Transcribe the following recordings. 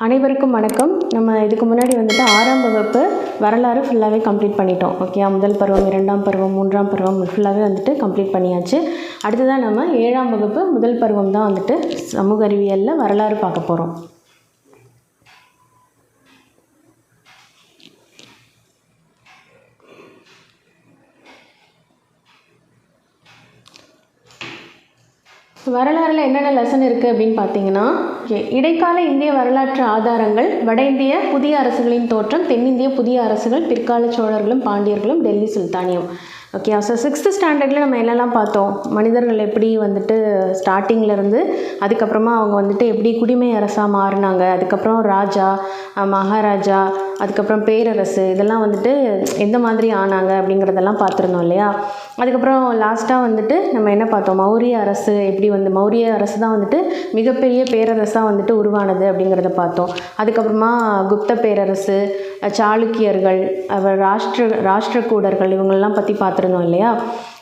அனைவருக்கும் வணக்கம். நம்ம இதுக்கு முன்னாடி வந்துட்டு 6ஆம் வகுப்பு வரலாறு ஃபுல்லாகவே கம்ப்ளீட் பண்ணிட்டோம். ஓகே, முதல் பருவம், 2ஆம் பருவம், 3ஆம் பருவம் ஃபுல்லாகவே வந்துட்டு கம்ப்ளீட் பண்ணியாச்சு. அடுத்ததான் நம்ம 7ஆம் வகுப்பு முதல் பருவம் தான் வந்துட்டு சமூக அறிவியலில் வரலாறு பார்க்க போகிறோம். வரலாறில் என்னென்ன லெசன் இருக்குது அப்படின்னு பார்த்தீங்கன்னா, இடைக்கால இந்திய வரலாற்று ஆதாரங்கள், வட இந்திய புதிய அரசுகளின் தோற்றம், தென்னிந்திய புதிய அரசுகள், பிற்கால சோழர்களும் பாண்டியர்களும், டெல்லி சுல்தானியம். ஓகே, ஸோ 6th ஸ்டாண்டர்டில் நம்ம என்னெல்லாம் பார்த்தோம்? மனிதர்கள் எப்படி வந்துட்டு ஸ்டார்டிங்லேருந்து அதுக்கப்புறமா அவங்க வந்துட்டு எப்படி குடிமை அரசாக மாறினாங்க, அதுக்கப்புறம் ராஜா, மகாராஜா, அதுக்கப்புறம் பேரரசு, இதெல்லாம் வந்துட்டு எந்த மாதிரி ஆனாங்க அப்படிங்கிறதெல்லாம் பார்த்துருந்தோம் இல்லையா? அதுக்கப்புறம் லாஸ்ட்டாக வந்துட்டு நம்ம என்ன பார்த்தோம்? மௌரிய அரசு எப்படி மௌரிய அரசு தான் வந்துட்டு மிகப்பெரிய பேரரசாக வந்துட்டு உருவானது அப்படிங்கிறத பார்த்தோம். அதுக்கப்புறமா குப்த பேரரசு, சாளுக்கியர்கள், ராஷ்டிரகூடர்கள், இவங்களெல்லாம் பற்றி பார்த்துருந்தோம் இல்லையா?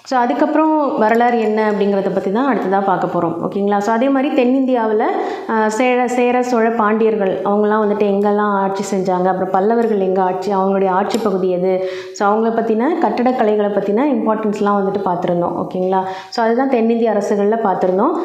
ஸோ அதுக்கப்புறம் வரலாறு என்ன அப்படிங்கிறத பற்றி தான் அடுத்ததாக பார்க்க போகிறோம். ஓகேங்களா? ஸோ அதே மாதிரி தென்னிந்தியாவில் சேர சோழ பாண்டியர்கள் அவங்களாம் வந்துட்டு எங்கெல்லாம் ஆட்சி செஞ்சாங்க, அப்புறம் பல்லவர்கள் எங்கே அவங்களுடைய ஆட்சி பகுதி எது, ஸோ அவங்கள பற்றின கட்டடக்கலைகளை பற்றின இம்பார்ட்டன்ஸ்லாம் வந்துட்டு பார்த்துருந்தோம். ஓகேங்களா? ஸோ அதுதான் தென்னிந்திய அரசுகளில் பார்த்துருந்தோம்.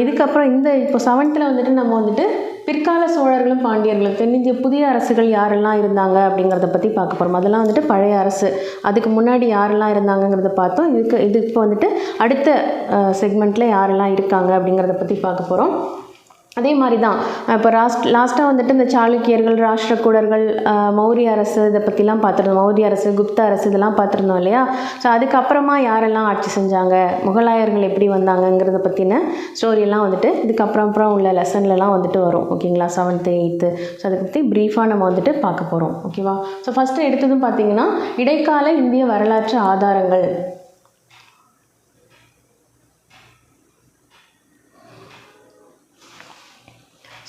இதுக்கப்புறம் இப்போ 7th வந்துட்டு நம்ம வந்துட்டு பிற்கால சோழர்களும் பாண்டியர்களும், தென்னிந்திய புதிய அரசுகள் யாரெல்லாம் இருந்தாங்க அப்படிங்கிறத பற்றி பார்க்க போகிறோம். அதெல்லாம் வந்துட்டு பழைய அரசு, அதுக்கு முன்னாடி யாரெல்லாம் இருந்தாங்கங்கிறத பார்த்தோம். இது இப்போ வந்துட்டு அடுத்த செக்மெண்ட்டில் யாரெல்லாம் இருக்காங்க அப்படிங்கிறத பற்றி பார்க்க போகிறோம். அதே மாதிரி தான் இப்போ லாஸ்ட்டாக வந்துட்டு இந்த சாளுக்கியர்கள், ராஷ்டிரகூடர்கள், மௌரிய அரசு, இதை பற்றிலாம் பார்த்துருந்தோம். மௌரிய அரசு, குப்த அரசு, இதெல்லாம் பார்த்துருந்தோம் இல்லையா? ஸோ அதுக்கப்புறமா யாரெல்லாம் ஆட்சி செஞ்சாங்க, முகலாயர்கள் எப்படி வந்தாங்கங்கிறத பற்றின ஸ்டோரியெல்லாம் வந்துட்டு இதுக்கப்புறம் உள்ள லெசன்லலாம் வந்துட்டு வரும். ஓகேங்களா? 7th 8th. ஸோ அதை பற்றி ப்ரீஃபாக நம்ம வந்துட்டு பார்க்க போகிறோம். ஓகேவா? ஸோ ஃபஸ்ட்டு எடுத்ததும் பார்த்திங்கன்னா இடைக்கால இந்திய வரலாற்று ஆதாரங்கள்.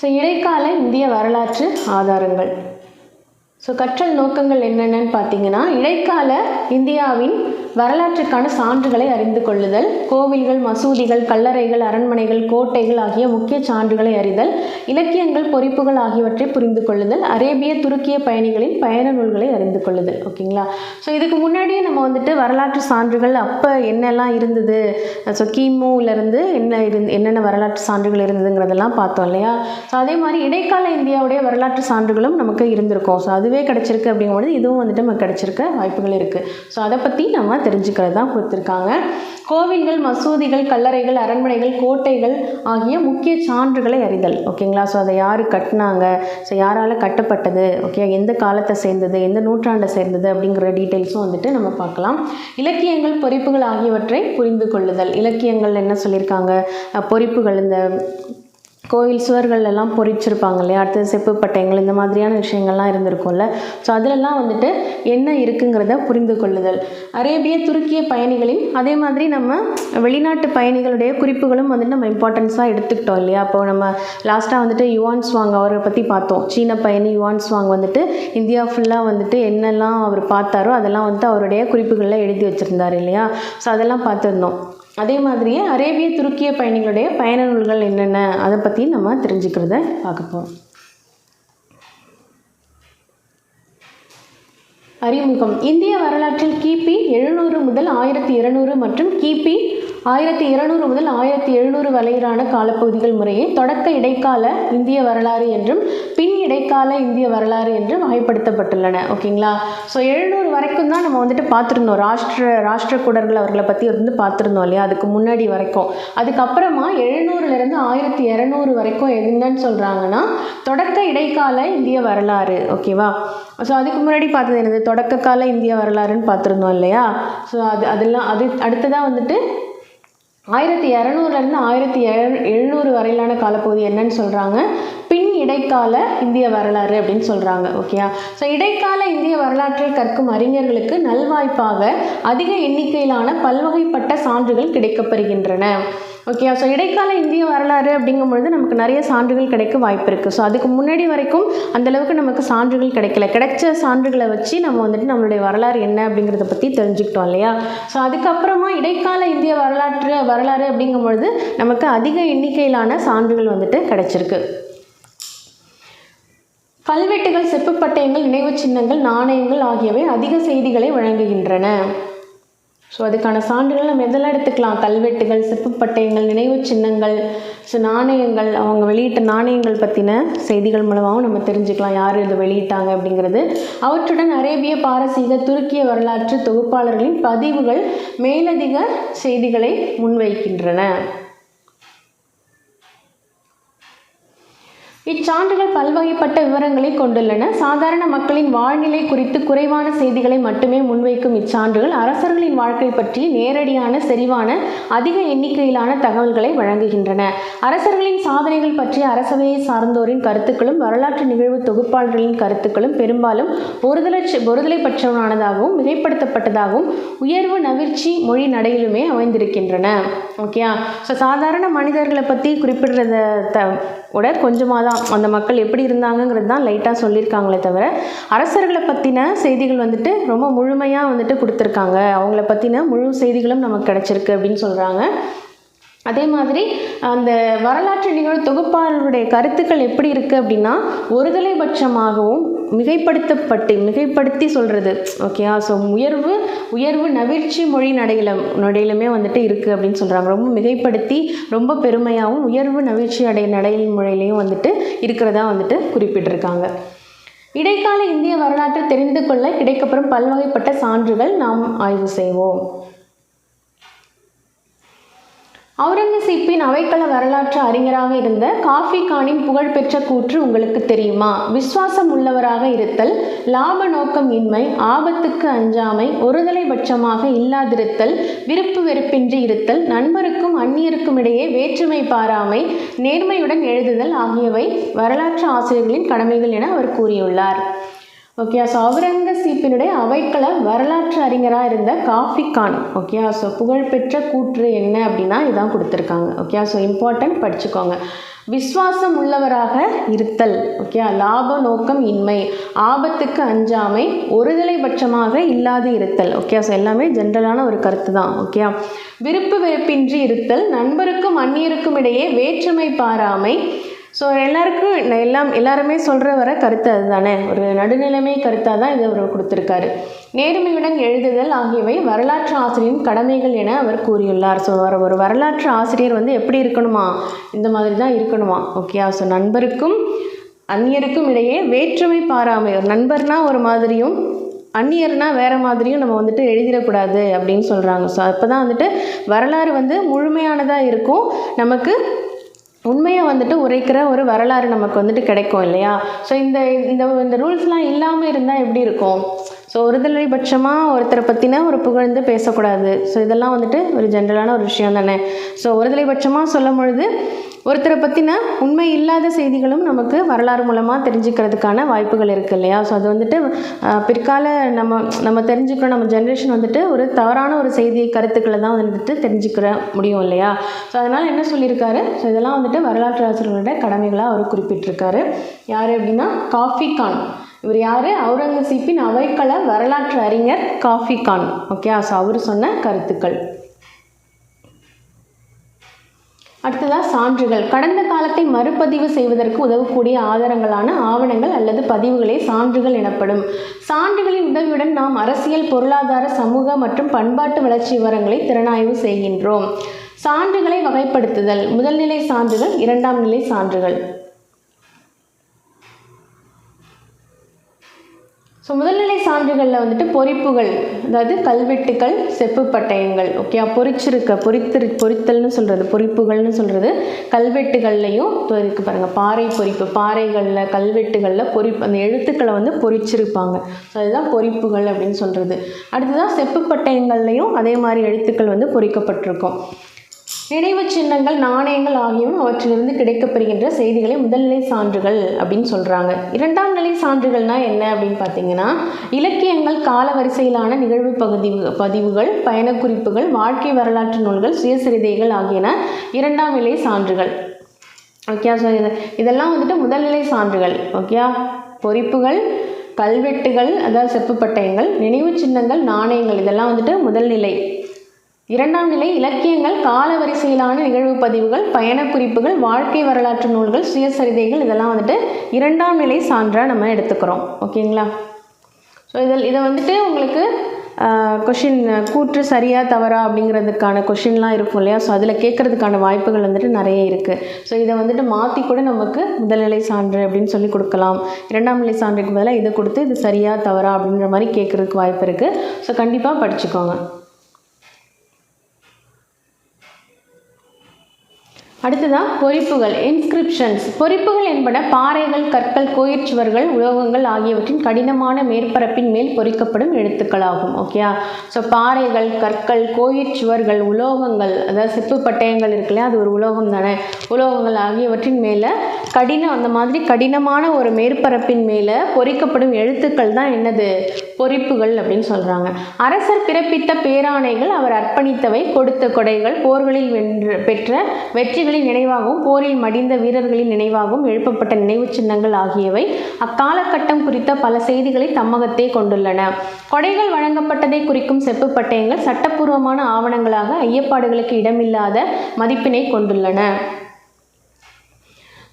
ஸோ இடைக்கால இந்திய வரலாற்று ஆதாரங்கள். ஸோ கற்றல் நோக்கங்கள் என்னென்னு பார்த்தீங்கன்னா, இடைக்கால இந்தியாவின் வரலாற்றுக்கான சான்றுகளை அறிந்து கொள்ளுதல், கோவில்கள், மசூதிகள், கல்லறைகள், அரண்மனைகள், கோட்டைகள் ஆகிய முக்கிய சான்றுகளை அறிதல், இலக்கியங்கள், பொறிப்புகள் ஆகியவற்றை புரிந்து கொள்ளுதல், அரேபிய துருக்கிய பயணிகளின் பயண நூல்களை அறிந்து கொள்ளுதல். ஓகேங்களா? ஸோ இதுக்கு முன்னாடியே நம்ம வந்துட்டு வரலாற்று சான்றுகள் அப்போ என்னெல்லாம் இருந்தது, ஸோ கிமுலேருந்து என்னென்ன வரலாற்று சான்றுகள் இருந்ததுங்கிறதெல்லாம் பார்த்தோம் இல்லையா? ஸோ அதே மாதிரி இடைக்கால இந்தியாவுடைய வரலாற்று சான்றுகளும் நமக்கு இருந்திருக்கும். ஸோ அதுவே கிடச்சிருக்கு அப்படிங்கும்போது இதுவும் வந்துட்டு நமக்கு கிடச்சிருக்க வாய்ப்புகள் இருக்குது. ஸோ அதை பற்றி நம்ம தெரிஞ்சுக்கிறது தான் கொடுத்துருக்காங்க. கோவில்கள், மசூதிகள், கல்லறைகள், அரண்மனைகள், கோட்டைகள் ஆகிய முக்கிய சான்றுகளை அறிதல். ஓகேங்களா? ஸோ அதை யார் கட்டினாங்க, ஸோ யாரால் கட்டப்பட்டது, ஓகே, எந்த காலத்தை சேர்ந்தது, எந்த நூற்றாண்டை சேர்ந்தது அப்படிங்கிற டீட்டெயில்ஸும் வந்துட்டு நம்ம பார்க்கலாம். இலக்கியங்கள், பொறிப்புகள் ஆகியவற்றை புரிந்து கொள்ளுதல். இலக்கியங்கள் என்ன சொல்லியிருக்காங்க, பொறிப்புகள், இந்த கோவில் சுவர்களெல்லாம் பொறிச்சிருப்பாங்க இல்லையா? அடுத்தது செப்பு பட்டயங்கள், இந்த மாதிரியான விஷயங்கள்லாம் இருந்திருக்கும்ல. ஸோ அதிலெல்லாம் வந்துட்டு என்ன இருக்குங்கிறத புரிந்து கொள்ளுதல். அரேபிய துருக்கிய பயணிகளின், அதே மாதிரி நம்ம வெளிநாட்டு பயணிகளுடைய குறிப்புகளும் வந்துட்டு நம்ம இம்பார்ட்டன்ஸாக எடுத்துக்கிட்டோம் இல்லையா? அப்போது நம்ம லாஸ்ட்டாக வந்துட்டு யுவான் சுவாங் அவரை பற்றி பார்த்தோம். சீன பயணி யுவான் சுவாங் வந்துட்டு இந்தியா ஃபுல்லாக வந்துட்டு என்னெல்லாம் அவர் பார்த்தாரோ அதெல்லாம் வந்துட்டு அவருடைய குறிப்புகளில் எழுதி வச்சுருந்தார் இல்லையா? ஸோ அதெல்லாம் பார்த்துருந்தோம். அதே மாதிரியே அரேபிய துருக்கிய பயணிகளுடைய பயண நூல்கள் என்னென்ன, அதை பற்றி நம்ம தெரிஞ்சுக்கிறத பார்க்க போகிறோம். அறிமுகம். இந்திய வரலாற்றில் கிபி 700 முதல் 1200 மற்றும் கிபி 1200 முதல் 1700 வரையிலான காலப்பகுதிகள் முறையே தொடக்க இடைக்கால இந்திய வரலாறு என்றும் பின் இடைக்கால இந்திய வரலாறு என்றும் வகைப்படுத்தப்பட்டுள்ளன. ஓகேங்களா? ஸோ 700 வரைக்கும் தான் நம்ம வந்துட்டு பார்த்துருந்தோம். ராஷ்டிரகூடர்கள் அவர்களை பற்றி வந்து பார்த்துருந்தோம் இல்லையா? அதுக்கு முன்னாடி வரைக்கும். அதுக்கப்புறமா 700லேருந்து 1200 வரைக்கும் என்னன்னு சொல்கிறாங்கன்னா தொடக்க இடைக்கால இந்திய வரலாறு. ஓகேவா? ஸோ அதுக்கு முன்னாடி பார்த்தது என்னது? தொடக்க கால இந்திய வரலாறுன்னு பார்த்துருந்தோம் இல்லையா? ஸோ அதெல்லாம் அடுத்ததாக வந்துட்டு 1200லேருந்து 1700 வரையிலான காலப்பகுதி என்னன்னு சொல்கிறாங்க? பின் இடைக்கால இந்திய வரலாறு அப்படின்னு சொல்கிறாங்க. ஓகேயா? ஸோ இடைக்கால இந்திய வரலாற்றை கற்கும் அறிஞர்களுக்கு நல்வாய்ப்பாக அதிக எண்ணிக்கையிலான பல்வகைப்பட்ட சான்றுகள் கிடைக்கப்பெறுகின்றன. ஓகே, ஸோ இடைக்கால இந்திய வரலாறு அப்படிங்கும்பொழுது நமக்கு நிறைய சான்றுகள் கிடைக்க வாய்ப்பு இருக்குது. ஸோ அதுக்கு முன்னாடி வரைக்கும் அந்தளவுக்கு நமக்கு சான்றுகள் கிடைச்ச சான்றுகளை வச்சு நம்ம வந்துட்டு நம்மளுடைய வரலாறு என்ன அப்படிங்கிறத பற்றி தெரிஞ்சுக்கிட்டோம் இல்லையா? ஸோ அதுக்கப்புறமா இடைக்கால இந்திய வரலாறு அப்படிங்கும்பொழுது நமக்கு அதிக எண்ணிக்கையிலான சான்றுகள் வந்துட்டு கிடைச்சிருக்கு. கல்வெட்டுகள், செப்பு பட்டயங்கள், நினைவு சின்னங்கள், நாணயங்கள் ஆகியவை அதிக செய்திகளை வழங்குகின்றன. ஸோ அதுக்கான சான்றுகள் நம்ம எதெல்லாம் எடுத்துக்கலாம்? கல்வெட்டுகள், செப்பு பட்டயங்கள், நினைவு சின்னங்கள், ஸோ நாணயங்கள், அவங்க வெளியிட்ட நாணயங்கள் பற்றின செய்திகள் மூலமாகவும் நம்ம தெரிஞ்சுக்கலாம் யார் இதை வெளியிட்டாங்க அப்படிங்கிறது. அவற்றுடன் அரேபிய, பாரசீக, துருக்கிய வரலாற்று தொகுப்பாளர்களின் பதிவுகள் மேலதிக செய்திகளை முன்வைக்கின்றன. இச்சான்றுகள் பல்வகைப்பட்ட விவரங்களை கொண்டுள்ளன. சாதாரண மக்களின் வாழ்நிலை குறித்து குறைவான செய்திகளை மட்டுமே முன்வைக்கும் இச்சான்றுகள் அரசர்களின் வாழ்க்கை பற்றி நேரடியான, செறிவான, அதிக எண்ணிக்கையிலான தகவல்களை வழங்குகின்றன. அரசர்களின் சாதனைகள் பற்றிய அரசவையை சார்ந்தோரின் கருத்துக்களும் வரலாற்று நிகழ்வு தொகுப்பாளர்களின் கருத்துக்களும் பெரும்பாலும் ஒருதலை பட்சமானதாகவும் மிகைப்படுத்தப்பட்டதாகவும் உயர்வு நவிர்ச்சி மொழி நடையிலுமே அமைந்திருக்கின்றன. ஓகேயா? ஸோ சாதாரண மனிதர்களை பற்றி குறிப்பிடுறத விட கொஞ்சமாக தான் அந்த மக்கள் எப்படி இருந்தாங்கங்கிறது தான் லைட்டாக சொல்லியிருக்காங்களே தவிர அரசர்களை பற்றின செய்திகள் வந்துட்டு ரொம்ப முழுமையாக கொடுத்துருக்காங்க. அவங்கள பற்றின முழு செய்திகளும் நமக்கு கிடச்சிருக்கு அப்படின்னு சொல்கிறாங்க. அதே மாதிரி அந்த வரலாற்று நிகழ்வு தொகுப்பாளருடைய கருத்துக்கள் எப்படி இருக்குது அப்படின்னா ஒருதலைபட்சமாகவும் மிகைப்படுத்தி சொல்கிறது. ஓகேயா? ஸோ உயர்வு நவிர்ச்சி மொழி நடையிலுமே இருக்குது அப்படின்னு சொல்கிறாங்க. ரொம்ப மிகைப்படுத்தி ரொம்ப பெருமையாகவும் உயர்வு நவிர்ச்சி நடைமுறையிலையும் இருக்கிறதா குறிப்பிட்டிருக்காங்க. இடைக்கால இந்திய வரலாற்றை தெரிந்து கொள்ள கிடைக்கப்பெறும் பல்வகைப்பட்ட சான்றுகள் நாம் ஆய்வு செய்வோம். அவுரங்கசீப்பின் அவைக்கள வரலாற்று அறிஞராக இருந்த காஃபி கானின் புகழ்பெற்ற கூற்று உங்களுக்கு தெரியுமா? விசுவாசம் உள்ளவராக இருத்தல், லாப நோக்கம் இன்மை, ஆபத்துக்கு அஞ்சாமை, ஒருதலை பட்சமாக இல்லாதிருத்தல், விருப்பு வெறுப்பின்றி இருத்தல், நண்பருக்கும் அந்நியருக்கும் இடையே வேற்றுமை பாராமை, நேர்மையுடன் எழுதுதல் ஆகியவை வரலாற்று ஆசிரியர்களின் கடமைகள் என அவர் கூறியுள்ளார். ஓகே, ஸோ அவுரங்கசீப்பினுடைய அவைக்கள வரலாற்று அறிஞராக இருந்த காஃபி கான். ஓகே, ஸோ புகழ்பெற்ற கூற்று என்ன அப்படின்னா இதான் கொடுத்துருக்காங்க. ஓகே, ஸோ இம்பார்ட்டன்ட் படிச்சுக்கோங்க. விசுவாசம் உள்ளவராக இருத்தல், ஓகே, லாப நோக்கம் இன்மை, ஆபத்துக்கு அஞ்சாமை, ஒருதலை பட்சமாக இல்லாது இருத்தல். ஓகே, ஸோ எல்லாமே ஜென்ரலான ஒரு கருத்து தான். ஓகே, விருப்பு வெறுப்பின்றி இருத்தல், நண்பருக்கும் அந்நியருக்கும் இடையே வேற்றுமை பாராமை. ஸோ எல்லாருமே சொல்கிற வர கருத்து அதுதானே, ஒரு நடுநிலைமை கருத்தாக தான் இதை அவர் கொடுத்துருக்காரு. நேர்மையுடன் எழுதுதல் ஆகியவை வரலாற்று ஆசிரியரின் கடமைகள் என அவர் கூறியுள்ளார். ஸோ ஒரு வரலாற்று ஆசிரியர் எப்படி இருக்கணுமா? இந்த மாதிரி தான் இருக்கணுமா? ஓகே, ஸோ நண்பருக்கும் அந்நியருக்கும் இடையே வேற்றுமை பாராமை. ஒரு நண்பர்னா ஒரு மாதிரியும் அந்நியர்னா வேறு மாதிரியும் நம்ம எழுதிடக்கூடாது அப்படின்னு சொல்கிறாங்க. ஸோ அப்போ தான் வரலாறு முழுமையானதாக இருக்கும், நமக்கு உண்மையாக உரைக்கிற ஒரு வரலாறு நமக்கு கிடைக்கும் இல்லையா? ஸோ இந்த ரூல்ஸ்லாம் இல்லாமல் இருந்தால் எப்படி இருக்கும்? ஸோ ஒருதலை பட்சமாக ஒருத்தரை பற்றின ஒரு புகழ்ந்து பேசக்கூடாது. ஸோ இதெல்லாம் ஒரு ஜென்ரலான ஒரு விஷயம் தானே. ஸோ ஒருதலை பட்சமாக சொல்லும் பொழுது ஒருத்தரை பற்றின உண்மை இல்லாத செய்திகளும் நமக்கு வரலாறு மூலமாக தெரிஞ்சுக்கிறதுக்கான வாய்ப்புகள் இருக்குது இல்லையா? ஸோ அது பிற்கால நம்ம தெரிஞ்சுக்கிறோம், நம்ம ஜென்ரேஷன் ஒரு தவறான ஒரு செய்தி கருத்துக்களை தான் தெரிஞ்சுக்கிற முடியும் இல்லையா? ஸோ அதனால் என்ன சொல்லியிருக்காரு? ஸோ இதெல்லாம் வரலாற்று ஆசிரியர்களோட கடமைகளாக அவர் குறிப்பிட்டிருக்காரு. யார் அப்படின்னா காஃபி கான். இவர் யார்? அவுரங்கசீப்பின் அவைக்கள வரலாற்று அறிஞர் காஃபி கான். ஓகே, ஸோ அவர் சொன்ன கருத்துக்கள். அடுத்ததாக சான்றுகள். கடந்த காலத்தை மறுபதிவு செய்வதற்கு உதவக்கூடிய ஆதாரங்களான ஆவணங்கள் அல்லது பதிவுகளே சான்றுகள் எனப்படும். சான்றுகளின் உதவியுடன் நாம் அரசியல், பொருளாதார, சமூக மற்றும் பண்பாட்டு வளர்ச்சி விவரங்களை திறனாய்வு செய்கின்றோம். சான்றுகளை வகைப்படுத்துதல். முதல்நிலை சான்றுகள், இரண்டாம் நிலை சான்றுகள். ஸோ முதல்நிலை சான்றுகளில் பொறிப்புகள், அதாவது கல்வெட்டுக்கள், செப்பு பட்டயங்கள். ஓகே, பொறித்தல்னு சொல்கிறது, பொறிப்புகள்னு சொல்கிறது. கல்வெட்டுகள்லையும் இருக்குது பாருங்கள், பாறை பொறிப்பு, பாறைகளில் கல்வெட்டுகளில் அந்த எழுத்துக்களை பொறிச்சிருப்பாங்க. ஸோ அதுதான் பொறிப்புகள் அப்படின்னு சொல்கிறது. அடுத்ததான் செப்பு பட்டயங்கள்லையும் அதே மாதிரி எழுத்துக்கள் பொறிக்கப்பட்டிருக்கும். நினைவு சின்னங்கள், நாணயங்கள் ஆகியவை அவற்றிலிருந்து கிடைக்கப்பெறுகின்ற செய்திகளை முதல்நிலை சான்றுகள் அப்படின்னு சொல்கிறாங்க. இரண்டாம் நிலை சான்றுகள்னால் என்ன அப்படின்னு பார்த்தீங்கன்னா, இலக்கியங்கள், கால வரிசையிலான நிகழ்வு பதிவுகள், பயணக்குறிப்புகள், வாழ்க்கை வரலாற்று நூல்கள், சுயசரிதைகள் ஆகியன இரண்டாம் நிலை சான்றுகள். ஓகே, ஸோ இதெல்லாம் முதல்நிலை சான்றுகள். ஓகே, பொறிப்புகள், கல்வெட்டுகள், அதாவது செப்பு பட்டயங்கள், நினைவு சின்னங்கள், நாணயங்கள், இதெல்லாம் முதல்நிலை. இரண்டாம் நிலை இலக்கியங்கள், கால வரிசையிலான நிகழ்வு பதிவுகள், பயண குறிப்புகள், வாழ்க்கை வரலாற்று நூல்கள், சுயசரிதைகள், இதெல்லாம் வந்துட்டு இரண்டாம் நிலை சான்றாக நம்ம எடுத்துக்கிறோம். ஓகேங்களா? ஸோ இதை வந்துட்டு உங்களுக்கு கொஷின் கூற்று சரியா தவறா அப்படிங்கிறதுக்கான கொஷின்லாம் இருக்கும் இல்லையா? ஸோ அதில் கேட்குறதுக்கான வாய்ப்புகள் வந்துட்டு நிறைய இருக்குது. ஸோ இதை வந்துட்டு மாற்றி கூட நமக்கு முதல்நிலை சான்று அப்படின்னு சொல்லி கொடுக்கலாம். இரண்டாம் நிலை சான்றுக்கு பதிலாக இதை கொடுத்து இது சரியா தவறா அப்படின்ற மாதிரி கேட்குறதுக்கு வாய்ப்பு இருக்குது. ஸோ கண்டிப்பாக படிச்சுக்கோங்க. அடுத்ததான் பொறிப்புகள், இன்ஸ்கிரிப்ஷன்ஸ். பொறிப்புகள் என்பன பாறைகள், கற்கள், கோயிற் சுவர்கள், உலோகங்கள் ஆகியவற்றின் கடினமான மேற்பரப்பின் மேல் பொறிக்கப்படும் எழுத்துக்களாகும். ஓகேயா? ஸோ பாறைகள், கற்கள், கோயிற் சுவர்கள், உலோகங்கள், அதாவது செப்பு பட்டயங்கள் இருக்குல்லையா, அது ஒரு உலோகம் தானே, உலோகங்கள் ஆகியவற்றின் மேலே அந்த மாதிரி கடினமான ஒரு மேற்பரப்பின் மேலே பொறிக்கப்படும் எழுத்துக்கள் தான் என்னது? பொறிப்புகள் அப்படின்னு சொல்கிறாங்க. அரசர் பிறப்பித்த பேராணைகள், அவர் அர்ப்பணித்தவை, கொடுத்த கொடைகள், போர்களில் பெற்ற வெற்றிகளின் நினைவாகவும் போரில் மடிந்த வீரர்களின் நினைவாகவும் எழுப்பப்பட்ட நினைவு சின்னங்கள் ஆகியவை அக்காலகட்டம் குறித்த பல செய்திகளை தம்மகத்தே கொண்டுள்ளன. கொடைகள் வழங்கப்பட்டதை குறிக்கும் செப்பு பட்டயங்கள் சட்டப்பூர்வமான ஆவணங்களாக ஐயப்பாடுகளுக்கு இடமில்லாத மதிப்பினை கொண்டுள்ளன.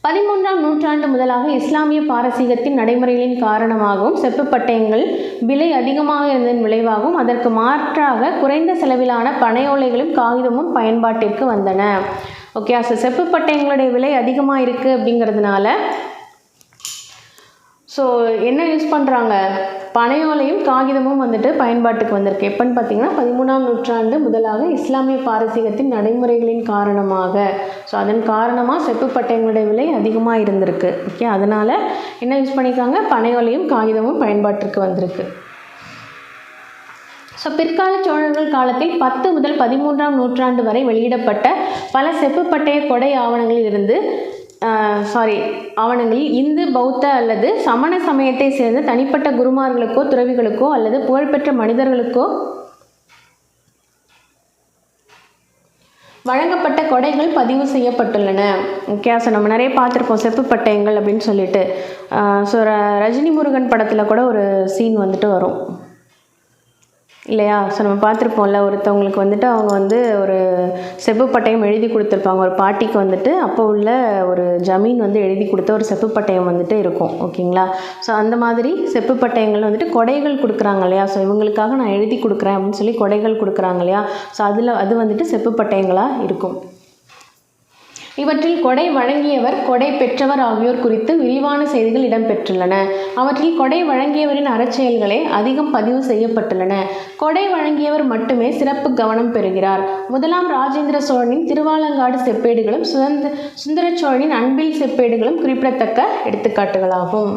13ஆம் நூற்றாண்டு முதலாக இஸ்லாமிய பாரசீகத்தின் நடைமுறைகளின் காரணமாகவும் செப்பு பட்டயங்கள் விலை அதிகமாக இருந்ததன் விளைவாகவும் அதற்கு மாற்றாக குறைந்த செலவிலான பனையோலைகளும் காகிதமும் பயன்பாட்டிற்கு வந்தன. ஓகே, ஸோ செப்பு பட்டயங்களுடைய விலை அதிகமாக இருக்குது அப்படிங்கிறதுனால ஸோ என்ன யூஸ் பண்ணுறாங்க? பனையோலையும் காகிதமும் வந்துட்டு பயன்பாட்டுக்கு வந்திருக்கு. எப்போன்னு பார்த்தீங்கன்னா 13ஆம் நூற்றாண்டு முதலாக இஸ்லாமிய பாரசீகத்தின் நடைமுறைகளின் காரணமாக, ஸோ அதன் காரணமாக செப்பு பட்டயங்களுடைய விலை அதிகமாக இருந்திருக்கு. ஓகே, அதனால் என்ன யூஸ் பண்ணியிருக்காங்க? பனையோலையும் காகிதமும் பயன்பாட்டிற்கு வந்திருக்கு. ஸோ பிற்கால சோழர்கள் காலத்தில் 10 முதல் 13ஆம் நூற்றாண்டு வரை வெளியிடப்பட்ட பல செப்பு பட்டய கொடை ஆவணங்களில் இந்து, பௌத்த அல்லது சமண சமயத்தை சேர்ந்த தனிப்பட்ட குருமார்களுக்கோ துறவிகளுக்கோ அல்லது புகழ்பெற்ற மனிதர்களுக்கோ வழங்கப்பட்ட கொடைகள் பதிவு செய்யப்பட்டுள்ளன. ஓகே, ஸோ நம்ம நிறைய பார்த்துருப்போம் செப்பு பட்டயங்கள் அப்படின்னு சொல்லிட்டு. ஸோ ரஜினி முருகன் படத்தில் கூட ஒரு சீன் வந்துட்டு வரும் இல்லையா? ஸோ நம்ம பார்த்துருப்போம்ல, ஒருத்தவங்களுக்கு வந்துட்டு அவங்க வந்து ஒரு செப்பு பட்டயம் எழுதி கொடுத்துருப்பாங்க. ஒரு பாட்டிக்கு வந்துட்டு அப்போ உள்ள ஒரு ஜமீன் வந்து எழுதி கொடுத்த ஒரு செப்பு பட்டயம் வந்துட்டு இருக்கும். ஓகேங்களா? ஸோ அந்த மாதிரி செப்பு பட்டயங்கள் வந்துட்டு கொடைகள் கொடுக்குறாங்க இல்லையா? ஸோ இவங்களுக்காக நான் எழுதி கொடுக்குறேன் அப்படின்னு சொல்லி கொடைகள் கொடுக்குறாங்க இல்லையா? ஸோ அது வந்துட்டு செப்பு பட்டயங்களாக இருக்கும். இவற்றில் கொடை வழங்கியவர், கொடை பெற்றவர் ஆகியோர் குறித்து விரிவான செய்திகள் இடம்பெற்றுள்ளன. அவற்றில் கொடை வழங்கியவரின் அறச்செயல்களே அதிகம் பதிவு செய்யப்பட்டுள்ளன. கொடை வழங்கியவர் மட்டுமே சிறப்பு கவனம் பெறுகிறார். முதலாம் ராஜேந்திர சோழனின் திருவாலங்காடு செப்பேடுகளும் சுந்தர சோழனின் அன்பில் செப்பேடுகளும் குறிப்பிடத்தக்க எடுத்துக்காட்டுகளாகும்.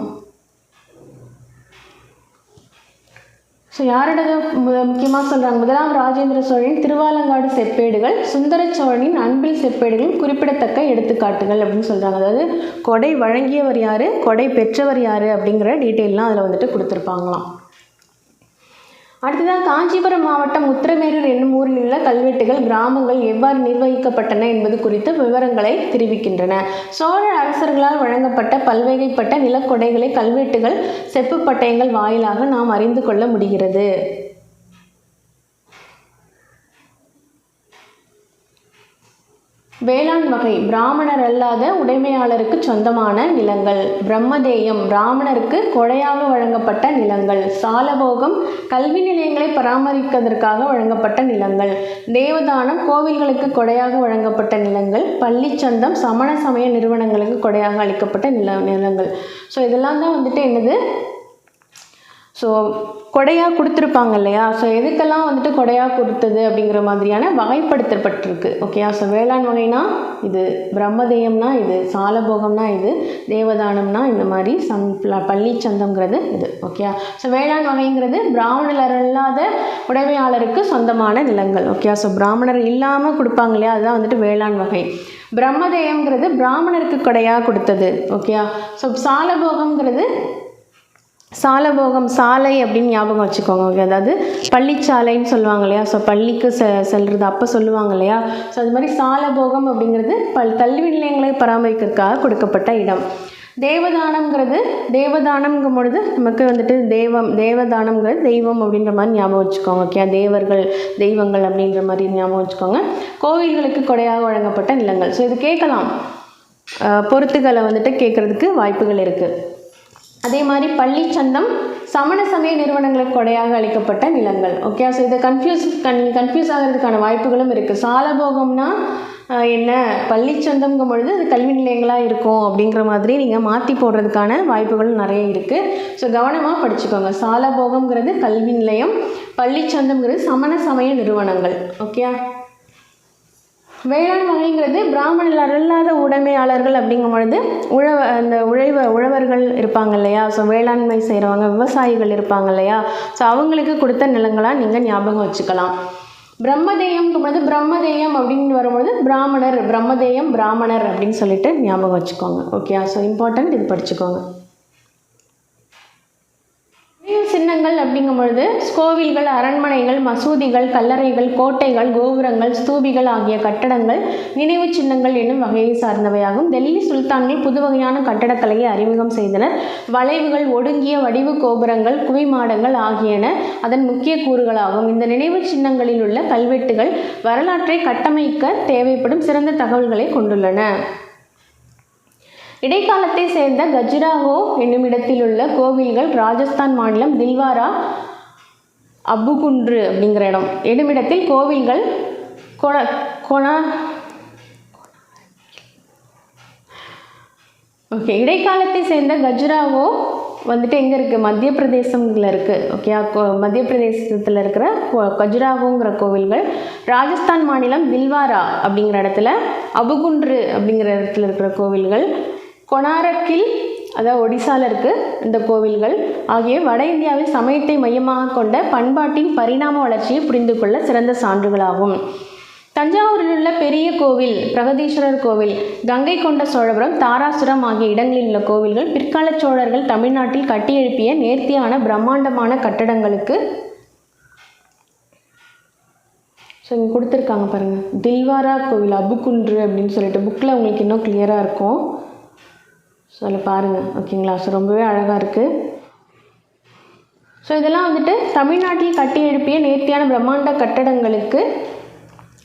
ஸோ யாரோட முக்கியமாக சொல்கிறாங்க? முதலாம் ராஜேந்திர சோழனின் திருவாலங்காடு செப்பேடுகள், சுந்தர சோழனின் அன்பில் செப்பேடுகள் குறிப்பிடத்தக்க எடுத்துக்காட்டுகள் அப்படின்னு சொல்கிறாங்க. அதாவது கொடை வழங்கியவர் யார், கொடை பெற்றவர் யார் அப்படிங்கிற டீட்டெயிலாம் அதில் வந்துட்டு கொடுத்துருப்பாங்களாம். அடுத்ததாக காஞ்சிபுரம் மாவட்டம் உத்திரமேரூர் என்னும் ஊரில் உள்ள கல்வெட்டுகள் கிராமங்கள் எவ்வாறு நிர்வகிக்கப்பட்டன என்பது குறித்த விவரங்களை தெரிவிக்கின்றன. சோழ அரசர்களால் வழங்கப்பட்ட பல்வகைப்பட்ட நிலக்கொடைகளை கல்வெட்டுகள், செப்பு பட்டயங்கள் வாயிலாக நாம் அறிந்து கொள்ள முடிகிறது. வேளாண் வகை பிராமணர் அல்லாத உடைமையாளருக்கு சொந்தமான நிலங்கள். பிரம்மதேயம் பிராமணருக்கு கொடையாக வழங்கப்பட்ட நிலங்கள். சாலபோகம் கல்வி நிலையங்களை பராமரிப்பதற்காக வழங்கப்பட்ட நிலங்கள். தேவதானம் கோவில்களுக்கு கொடையாக வழங்கப்பட்ட நிலங்கள். பள்ளிச்சந்தம் சமண சமய நிறுவனங்களுக்கு கொடையாக அளிக்கப்பட்ட நிலங்கள். ஸோ இதெல்லாம் தான் வந்துட்டு என்னது? ஸோ கொடையாக கொடுத்துருப்பாங்க இல்லையா? ஸோ எதுக்கெல்லாம் வந்துட்டு கொடையாக கொடுத்தது அப்படிங்கிற மாதிரியான வகைப்படுத்தப்பட்டிருக்கு. ஓகேயா? ஸோ வேளாண் வகைனா இது, பிரம்மதேயம்னா இது, சாலபோகம்னா இது, தேவதானம்னா இந்த மாதிரி பள்ளிச்சந்தம்ங்கிறது இது. ஓகேயா? ஸோ வேளாண் வகைங்கிறது பிராமணர் அல்லாத உடைமையாளருக்கு சொந்தமான நிலங்கள். ஓகேயா? ஸோ பிராமணர் இல்லாமல் கொடுப்பாங்க இல்லையா? அதுதான் வந்துட்டு வேளாண் வகை. பிரம்மதேயம்ங்கிறது பிராமணருக்கு கொடையாக கொடுத்தது. ஓகேயா? ஸோ சாலபோகம்ங்கிறது சாலபோகம் சாலை அப்படின்னு ஞாபகம் வச்சுக்கோங்க. ஓகே, அதாவது பள்ளிச்சாலைன்னு சொல்லுவாங்க இல்லையா? ஸோ பள்ளிக்கு செல்றது அப்போ சொல்லுவாங்க இல்லையா? ஸோ அது மாதிரி சாலபோகம் அப்படிங்கிறது கல்வி நிலையங்களை பராமரிக்கிறதுக்காக கொடுக்கப்பட்ட இடம். தேவதானம்ங்கும் பொழுது நமக்கு வந்துட்டு தேவதானம்ங்கிறது தெய்வம் அப்படின்ற மாதிரி ஞாபகம் வச்சுக்கோங்க. ஓகே, தேவர்கள் தெய்வங்கள் அப்படின்ற மாதிரி ஞாபகம் வச்சுக்கோங்க. கோவில்களுக்கு கொடையாக வழங்கப்பட்ட நிலங்கள். ஸோ இது கேட்கலாம், பொறுத்துக்களை வந்துட்டு கேட்குறதுக்கு வாய்ப்புகள் இருக்குது. அதே மாதிரி பள்ளிச்சந்தம் சமண சமய நிறுவனங்களுக்கு கொடையாக அளிக்கப்பட்ட நிலங்கள். ஓகே, ஸோ இதை கன்ஃபியூஸ் ஆகிறதுக்கான வாய்ப்புகளும் இருக்குது. சாலபோகம்னா என்ன, பள்ளிச்சந்தம்ங்கும் பொழுது அது கல்வி நிலையங்களாக இருக்கும் அப்படிங்கிற மாதிரி நீங்கள் மாற்றி போடுறதுக்கான வாய்ப்புகளும் நிறைய இருக்குது. ஸோ கவனமாக படிச்சுக்கோங்க. சாலபோகம்ங்கிறது கல்வி நிலையம், பள்ளிச்சந்தம்ங்கிறது சமண சமய நிறுவனங்கள். ஓகே, வேளாண் வகைங்கிறது பிராமணர் அல்லாத உடைமையாளர்கள் அப்படிங்கும் பொழுது உழவர்கள் இருப்பாங்க இல்லையா, ஸோ வேளாண்மை செய்கிறவங்க விவசாயிகள் இருப்பாங்க இல்லையா, ஸோ அவங்களுக்கு கொடுத்த நிலங்களாக நீங்கள் ஞாபகம் வச்சுக்கலாம். பிரம்மதேயம்ங்கும் பொழுது பிரம்மதேயம் அப்படின்னு வரும்பொழுது பிராமணர், பிரம்மதேயம் பிராமணர் அப்படின்னு சொல்லிட்டு ஞாபகம் வச்சுக்கோங்க. ஓகே, ஸோ இம்பார்ட்டன்ட், இது படிச்சுக்கோங்க. சின்னங்கள் அப்படிங்கும் பொழுது கோவில்கள், அரண்மனைகள், மசூதிகள், கல்லறைகள், கோட்டைகள், கோபுரங்கள், ஸ்தூபிகள் ஆகிய கட்டடங்கள் நினைவு சின்னங்கள் என்னும் வகையை சார்ந்தவையாகும். டெல்லி சுல்தான்கள் புது வகையான கட்டடக்கலையை அறிமுகம் செய்தனர். வளைவுகள், ஒடுங்கிய வடிவு கோபுரங்கள், குவிமாடங்கள் ஆகியன அதன் முக்கிய கூறுகளாகும். இந்த நினைவு சின்னங்களில் உள்ள கல்வெட்டுகள் வரலாற்றை கட்டமைக்க தேவைப்படும் சிறந்த தகவல்களை கொண்டுள்ளன. இடைக்காலத்தை சேர்ந்த கஜுராஹோ என்னும் இடத்தில் உள்ள கோவில்கள் ராஜஸ்தான் மாநிலம் தில்வாரா அப்புகுன்று அப்படிங்கிற இடம் என்னுமிடத்தில் கோவில்கள் ஓகே, இடைக்காலத்தை சேர்ந்த கஜுராஹோ வந்துட்டு எங்கே இருக்குது, மத்திய பிரதேசத்தில் இருக்குது. ஓகே, மத்திய பிரதேசத்தில் இருக்கிற கஜுராஹோங்கிற கோவில்கள் ராஜஸ்தான் மாநிலம் தில்வாரா அப்படிங்கிற இடத்துல, அபுகுன்று அப்படிங்கிற இடத்துல இருக்கிற கோவில்கள், கொனாரக்கில் அதாவது ஒடிசாவில் இருக்குது இந்த கோவில்கள் ஆகிய வட இந்தியாவில் சமயத்தை மையமாக கொண்ட பண்பாட்டின் பரிணாம வளர்ச்சியை புரிந்து கொள்ள சிறந்த சான்றுகளாகும். தஞ்சாவூரில் உள்ள பெரிய கோவில், பிரகதீஸ்வரர் கோவில், கங்கை கொண்ட சோழபுரம், தாராசுரம் ஆகிய இடங்களில் உள்ள கோவில்கள் பிற்கால சோழர்கள் தமிழ்நாட்டில் கட்டியெழுப்பிய நேர்த்தியான பிரம்மாண்டமான கட்டடங்களுக்கு. ஸோ இங்கே கொடுத்துருக்காங்க பாருங்கள், தில்வாரா கோவில் அபுகுன்று அப்படின்னு சொல்லிட்டு புக்கில் உங்களுக்கு இன்னும் கிளியராக இருக்கும். ஸோ அதில் பாருங்கள். ஓகேங்களா, ஸோ ரொம்பவே அழகாக இருக்குது. ஸோ இதெல்லாம் வந்துட்டு தமிழ்நாட்டில் கட்டி எழுப்பிய நேர்த்தியான பிரம்மாண்ட கட்டடங்களுக்கு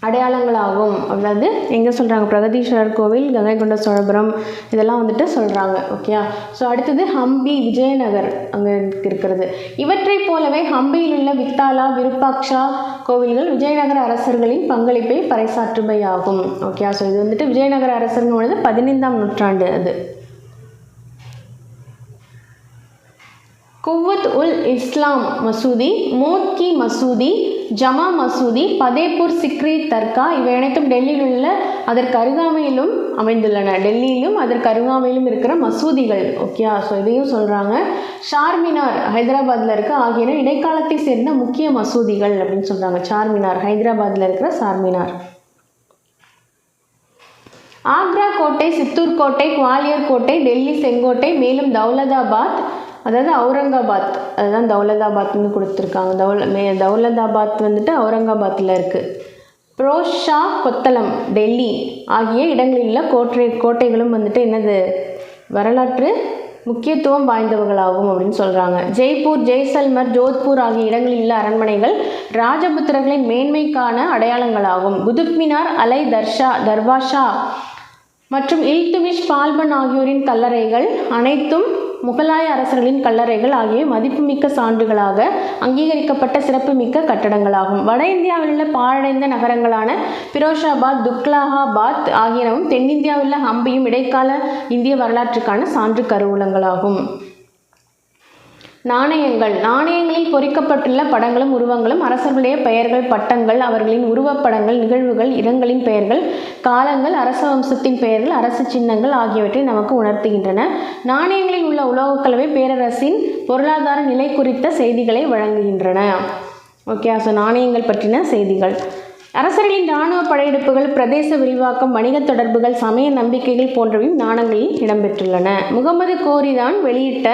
அடையாளங்களாகும். அதாவது எங்கே சொல்கிறாங்க, பிரகதீஸ்வரர் கோவில், கங்கை கொண்ட சோழபுரம் இதெல்லாம் வந்துட்டு சொல்கிறாங்க. ஓகே, ஸோ அடுத்தது ஹம்பி, விஜயநகர் அங்கே இருக்கிறது. இவற்றை போலவே ஹம்பியில் உள்ள வித்தாலா, விருப்பாக்ஷா கோவில்கள் விஜயநகர அரசர்களின் பங்களிப்பை பறைசாற்றுபவை ஆகும். ஓகே, ஸோ இது வந்துட்டு விஜயநகர அரசர்கள் பொழுது 15ஆம் நூற்றாண்டு. அது குவத் உல் இஸ்லாம் மசூதி, மோத்கி மசூதி, ஜமா மசூதி, பதேப்பூர் சிக்ரி தர்கா இவை அனைத்தும் டெல்லியில் உள்ள அதற்கு அருகாமையிலும் அமைந்துள்ளன. டெல்லியிலும் அதற்கு அருகாமையிலும் இருக்கிற மசூதிகள். ஓகே, ஸோ இதையும் சொல்கிறாங்க. சார்மினார் ஹைதராபாத்தில் இருக்க ஆகியன இடைக்காலத்தை சேர்ந்த முக்கிய மசூதிகள் அப்படின்னு சொல்கிறாங்க. சார்மினார் ஹைதராபாத்தில் இருக்கிற சார்மினார். ஆக்ரா கோட்டை, சித்தூர் கோட்டை, குவாலியர் கோட்டை, டெல்லி செங்கோட்டை, மேலும் தௌலதாபாத் அதாவது அவுரங்காபாத், அதுதான் தௌலதாபாத்னு கொடுத்துருக்காங்க. தௌலதாபாத் வந்துட்டு அவுரங்காபாத்தில் இருக்குது. புரோஷா, கொத்தளம், டெல்லி ஆகிய இடங்களில் உள்ள கோட்டைகளும் வந்துட்டு என்னது வரலாற்று முக்கியத்துவம் வாய்ந்தவர்களாகும் அப்படின்னு சொல்கிறாங்க. ஜெய்ப்பூர், ஜெய்சல்மர், ஜோத்பூர் ஆகிய இடங்களில் உள்ள அரண்மனைகள் ராஜபுத்திரர்களின் மேன்மைக்கான அடையாளங்களாகும். குதுப் மினார், அலை தர்வாஷா மற்றும் இல்துமிஷ் பால்பன் ஆகியோரின் கல்லறைகள் அனைத்தும் முகலாய அரசர்களின் கல்லறைகள் ஆகிய மதிப்புமிக்க சான்றுகளாக அங்கீகரிக்கப்பட்ட சிறப்புமிக்க கட்டடங்களாகும். வட இந்தியாவில் உள்ள பாழடைந்த நகரங்களான பிரோஷாபாத், துக்லாஹாபாத் ஆகியனவும் தென்னிந்தியாவில் உள்ள ஹம்பியும் இடைக்கால இந்திய வரலாற்றுக்கான சான்று கருவூலங்களாகும். நாணயங்களில் பொறிக்கப்பட்டுள்ள படங்களும் உருவங்களும் அரசர்களுடைய பெயர்கள், பட்டங்கள், அவர்களின் உருவப்படங்கள், நிகழ்வுகள், இடங்களின் பெயர்கள், காலங்கள், அரச வம்சத்தின் பெயர்கள், அரசு சின்னங்கள் ஆகியவற்றை நமக்கு உணர்த்துகின்றன. நாணயங்களில் உள்ள உலோகக்கலவை பேரரசின் பொருளாதார நிலை குறித்த செய்திகளை வழங்குகின்றன. ஓகே, ஸோ நாணயங்கள் பற்றின செய்திகள். அரசர்களின் இராணுவ படையெடுப்புகள், பிரதேச விரிவாக்கம், வணிக தொடர்புகள், சமய நம்பிக்கைகள் போன்றவையும் நாணயங்களில் இடம்பெற்றுள்ளன. முகமது கோரிதான் வெளியிட்ட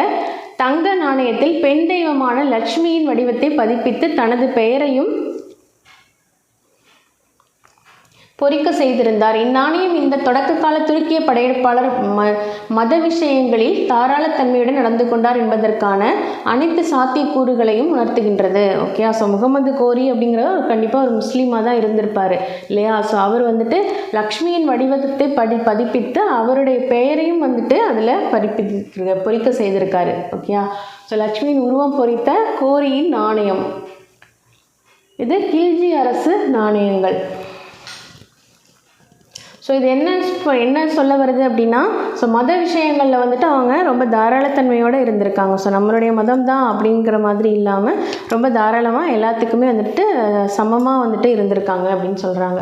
தங்க நாணயத்தில் பெண் தெய்வமான லட்சுமியின் வடிவத்தை பதிப்பித்து தனது பெயரையும் பொறிக்க செய்திருந்தார். இந்நாணயம் இந்த தொடக்க கால துருக்கிய படையெடுப்பாளர் மத விஷயங்களில் தாராளத்தன்மையுடன் நடந்து கொண்டார் என்பதற்கான அனைத்து சாத்தியக்கூறுகளையும் உணர்த்துகின்றது. ஓகே, ஸோ முகமது கோரி அப்படிங்கிறவர் கண்டிப்பாக ஒரு முஸ்லீமாக தான் இருந்திருப்பார் இல்லையா. ஸோ அவர் வந்துட்டு லக்ஷ்மியின் வடிவத்தை பதிப்பித்து அவருடைய பெயரையும் வந்துட்டு அதில் பொறிக்க செய்திருக்காரு. ஓகே, ஸோ லக்ஷ்மியின் உருவம் பொறித்த கோரியின் நாணயம், இது கில்ஜி அரசு நாணயங்கள். ஸோ இது என்ன சொல்ல வருது அப்படின்னா, ஸோ மத விஷயங்களில் வந்துட்டு அவங்க ரொம்ப தாராளத்தன்மையோடு இருந்திருக்காங்க. ஸோ நம்மளுடைய மதம் தான் அப்படிங்கிற மாதிரி இல்லாமல் ரொம்ப தாராளமாக எல்லாத்துக்குமே வந்துட்டு சமமாக வந்துட்டு இருந்திருக்காங்க அப்படின்னு சொல்கிறாங்க.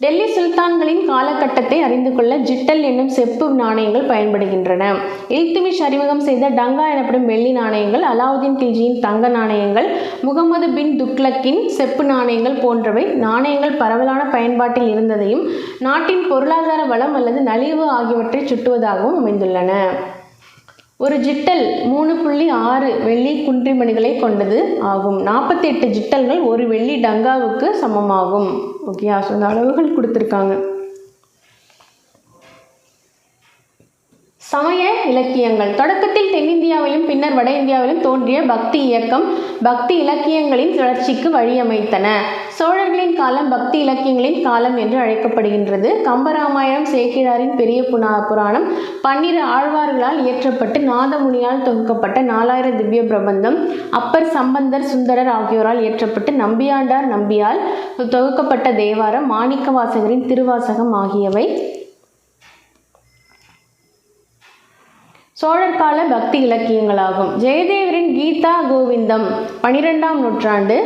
டெல்லி சுல்தான்களின் காலகட்டத்தை அறிந்து கொள்ள ஜிட்டல் என்னும் செப்பு நாணயங்கள் பயன்படுகின்றன. இல்துமிஷ் அறிமுகம் செய்த டங்கா எனப்படும் வெள்ளி நாணயங்கள், அலாவுதீன் கில்ஜியின் தங்க நாணயங்கள், முகமது பின் துக்ளக்கின் செப்பு நாணயங்கள் போன்றவை நாணயங்கள் பரவலான பயன்பாட்டில் இருந்ததையும் நாட்டின் பொருளாதார வளம் அல்லது நலிவு ஆகியவற்றை சுட்டுவதாகவும் அமைந்துள்ளன. ஒரு ஜிட்டல் 3.6 வெள்ளி குன்றிமணிகளை கொண்டது ஆகும். 48 ஜிட்டல்கள் ஒரு வெள்ளி டங்காவுக்கு சமமாகும். ஓகே, ஸோ அந்த அளவுகள் கொடுத்துருக்காங்க. சமய இலக்கியங்கள். தொடக்கத்தில் தென்னிந்தியாவிலும் பின்னர் வட இந்தியாவிலும் தோன்றிய பக்தி இயக்கம் பக்தி இலக்கியங்களின் வளர்ச்சிக்கு வழியமைத்தன. சோழர்களின் காலம் பக்தி இலக்கியங்களின் காலம் என்று அழைக்கப்படுகின்றது. கம்பராமாயணம், சேக்கிழாரின் பெரிய புராணம், 12 ஆழ்வார்களால் இயற்றப்பட்டு நாதமுனியால் தொகுக்கப்பட்ட 4000 திவ்ய பிரபந்தம், அப்பர், சம்பந்தர், சுந்தரர் ஆகியோரால் இயற்றப்பட்டு நம்பியால் தொகுக்கப்பட்ட தேவாரம், மாணிக்க வாசகரின் திருவாசகம் ஆகியவை சோழர் கால பக்தி இலக்கியங்களாகும். ஜெயதேவரின் கீதா கோவிந்தம் 12ஆம் நூற்றாண்டு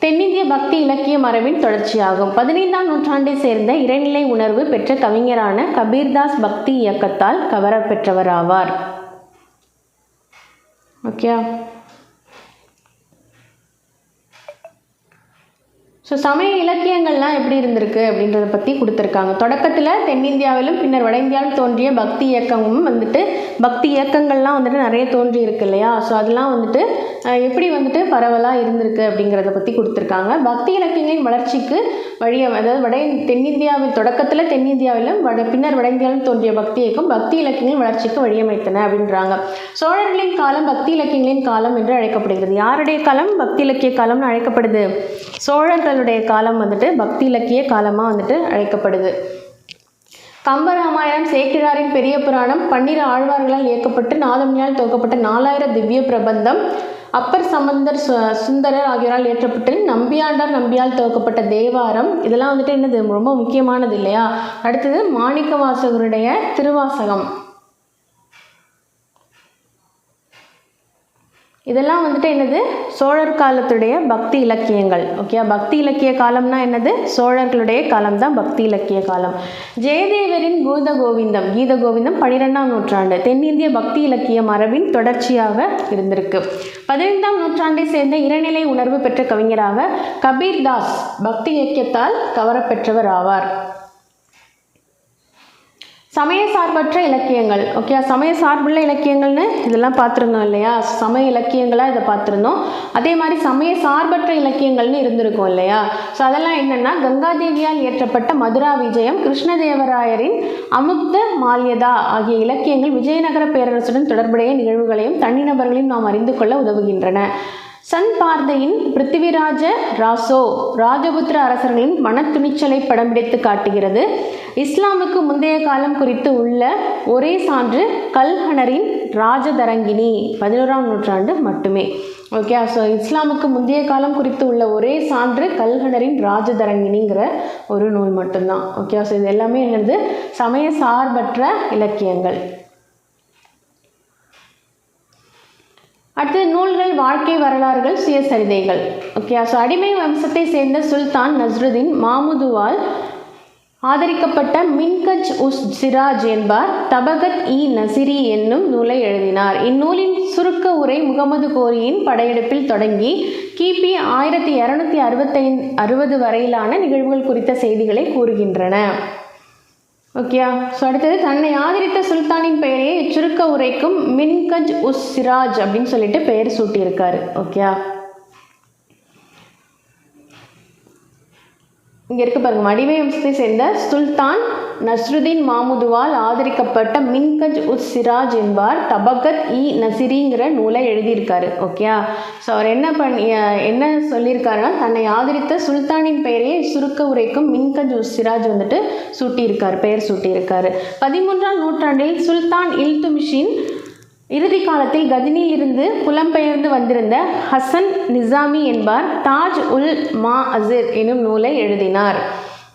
தென்னிந்திய பக்தி இலக்கிய மரபின் தொடர்ச்சியாகும். 15ஆம் நூற்றாண்டை சேர்ந்த இறைநிலை உணர்வு பெற்ற கவிஞரான கபீர்தாஸ் பக்தி இயக்கத்தால் கவரப்பெற்றவர் ஆவார். ஓகே, ஸோ சமய இலக்கியங்கள்லாம் எப்படி இருந்திருக்கு அப்படின்றத பற்றி கொடுத்துருக்காங்க. தொடக்கத்தில் தென்னிந்தியாவிலும் பின்னர் வட இந்தியாவிலும் தோன்றிய பக்தி இயக்கமும் வந்துட்டு பக்தி இயக்கங்கள்லாம் வந்துட்டு நிறைய தோன்றி இருக்கு இல்லையா. ஸோ அதெல்லாம் வந்துட்டு எப்படி வந்துட்டு பரவலாக இருந்திருக்கு அப்படிங்கிறத பற்றி கொடுத்துருக்காங்க. பக்தி இலக்கியங்களின் வளர்ச்சிக்கு அதாவது தென்னிந்தியாவில் தொடக்கத்தில் தென்னிந்தியாவிலும் பின்னர் வட இந்தியாவிலும் தோன்றிய பக்தி இயக்கம் பக்தி இலக்கியங்களின் வளர்ச்சிக்கு வழியமைத்தன அப்படின்றாங்க. சோழர்களின் காலம் பக்தி இலக்கியங்களின் காலம் என்று அழைக்கப்படுகிறது. யாருடைய காலம்? பக்தி இலக்கிய காலம்னு அழைக்கப்படுது. சோழர்களுடைய காலம் வந்துட்டு பக்தி இலக்கிய காலமாக வந்துட்டு அழைக்கப்படுது. கம்பராமாயணம், சேக்கிழாரின் பெரிய புராணம், 12 ஆழ்வார்களால் இயக்கப்பட்டு நாதமுனியால் தொகுக்கப்பட்ட 4000 திவ்ய பிரபந்தம், அப்பர், சம்பந்தர், சுந்தரர் ஆகியோரால் இயற்றப்பட்டு நம்பியால் தொகுக்கப்பட்ட தேவாரம், இதெல்லாம் வந்துட்டு என்னது ரொம்ப முக்கியமானது இல்லையா. அடுத்தது மாணிக்க வாசகருடைய திருவாசகம், இதெல்லாம் வந்துட்டு என்னது சோழர் காலத்துடைய பக்தி இலக்கியங்கள். ஓகே, பக்தி இலக்கிய காலம்னா என்னது? சோழர்களுடைய காலம் தான் பக்தி இலக்கிய காலம். ஜெயதேவரின் கீத கோவிந்தம் 12ஆம் நூற்றாண்டு தென்னிந்திய பக்தி இலக்கிய மரபின் தொடர்ச்சியாக இருந்திருக்கு. 15ஆம் நூற்றாண்டை சேர்ந்த இறைநிலை உணர்வு பெற்ற கவிஞராக கபீர்தாஸ் பக்தி இலக்கியத்தால் கவரப்பெற்றவர் ஆவார். சமய சார்பற்ற இலக்கியங்கள். ஓகே, சமய சார்புள்ள இலக்கியங்கள்னு இதெல்லாம் பார்த்துருந்தோம் இல்லையா. சமய இலக்கியங்களாக இதை பார்த்துருந்தோம். அதே மாதிரி சமய சார்பற்ற இலக்கியங்கள்னு இருந்திருக்கும் இல்லையா. ஸோ அதெல்லாம் என்னென்னா கங்காதேவியால் இயற்றப்பட்ட மதுரா விஜயம், கிருஷ்ணதேவராயரின் அமுக்த மால்யதா ஆகிய இலக்கியங்கள் விஜயநகர பேரரசுடன் தொடர்புடைய நிகழ்வுகளையும் தனிநபர்களையும் நாம் அறிந்து கொள்ள உதவுகின்றன. சன் பார்தையின் பிருத்திவிராஜ ராசோ ராஜபுத்திர அரசர்களின் மனத்துணிச்சலை படம் பிடித்து காட்டுகிறது. இஸ்லாமுக்கு முந்தைய காலம் குறித்து உள்ள ஒரே சான்று கல்ஹனரின் ராஜதரங்கினி 11ஆம் நூற்றாண்டு மட்டுமே. ஓகே, ஸோ இஸ்லாமுக்கு முந்தைய காலம் குறித்து உள்ள ஒரே சான்று கல்ஹனரின் ராஜதரங்கினிங்கிற ஒரு நூல் மட்டும்தான். ஓகே, ஸோ இது எல்லாமே என்னது சமய சார்பற்ற இலக்கியங்கள். அடுத்து நூல்கள், வாழ்க்கை வரலாறுகள், சுயசரிதைகள். ஓகே, ஸோ அடிமை வம்சத்தை சேர்ந்த சுல்தான் நஸ்ருதீன் மாமுதுவால் ஆதரிக்கப்பட்ட மின்கஜ் உஸ் சிராஜ் என்பார் தபகத் இ நசிரி என்னும் நூலை எழுதினார். இந்நூலின் சுருக்க உரை முகமது கோரியின் படையெடுப்பில் தொடங்கி கிபி 1260 வரையிலான நிகழ்வுகள் குறித்த செய்திகளை கூறுகின்றன. ஓகேயா. ஸோ அடுத்தது தன்னை ஆதரித்த சுல்தானின் பெயரையே இச்சுருக்க உரைக்கும் மின்கஜ் உஸ் சிராஜ் அப்படின்னு சொல்லிட்டு பெயர் சூட்டியிருக்காரு. ஓகேயா. இங்கே இருக்க பாருங்கள், மடிவை வம்சத்தை சேர்ந்த சுல்தான் நஸ்ருதீன் மாமுதுவால் ஆதரிக்கப்பட்ட மின்கஜ் உஸ் சிராஜ் என்பார் தபகத் இ நசிரிங்கிற நூலை எழுதியிருக்காரு. ஓகேயா. ஸோ அவர் என்ன சொல்லியிருக்காருன்னா, தன்னை ஆதரித்த சுல்தானின் பெயரையே சுருக்க உரைக்கும் மின்கஜ் உஸ் சிராஜ் வந்துட்டு பெயர் சூட்டியிருக்காரு. 13ஆம் நூற்றாண்டில் சுல்தான் இல்துமிஷின் இறுதி காலத்தில் கஜினியிலிருந்து புலம்பெயர்ந்து வந்திருந்த ஹசன் நிசாமி என்பார் தாஜ் உல் மா அசிர் எனும் நூலை எழுதினார்.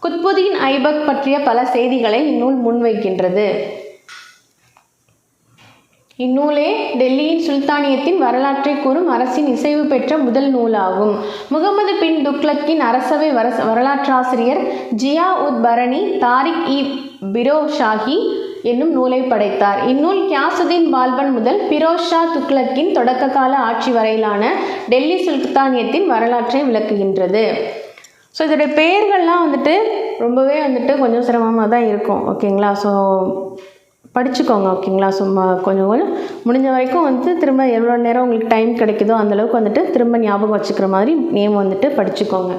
குத்புதீன் ஐபக் பற்றிய பல செய்திகளை இந்நூல் முன்வைக்கின்றது. இந்நூலே டெல்லியின் சுல்தானியத்தின் வரலாற்றை கூறும் அரசின் இசைவு பெற்ற முதல் நூலாகும். முகமது பின் துக்ளக்கின் அரசவை வரலாற்றாசிரியர் ஜியா உத் பரணி தாரிக் இ பிரோஷாஹி என்னும் நூலை படைத்தார். இந்நூல் கியாசுதீன் பால்பன் முதல் பிரோஸ் ஷா துக்ளக்கின் தொடக்க கால ஆட்சி வரையிலான டெல்லி சுல்தானியத்தின் வரலாற்றை விளக்குகின்றது. ஸோ இதோடைய பெயர்கள்லாம் வந்துட்டு ரொம்பவே வந்துட்டு கொஞ்சம் சிரமமாக தான் இருக்கும். ஓகேங்களா. ஸோ படிச்சுக்கோங்க. ஓகேங்களா. சும்மா கொஞ்சம் முடிஞ்ச வரைக்கும் வந்துட்டு திரும்ப எவ்வளோ நேரம் உங்களுக்கு டைம் கிடைக்குதோ அந்தளவுக்கு வந்துட்டு திரும்ப ஞாபகம் வச்சுக்கிற மாதிரி நேம் வந்துட்டு படிச்சுக்கோங்க.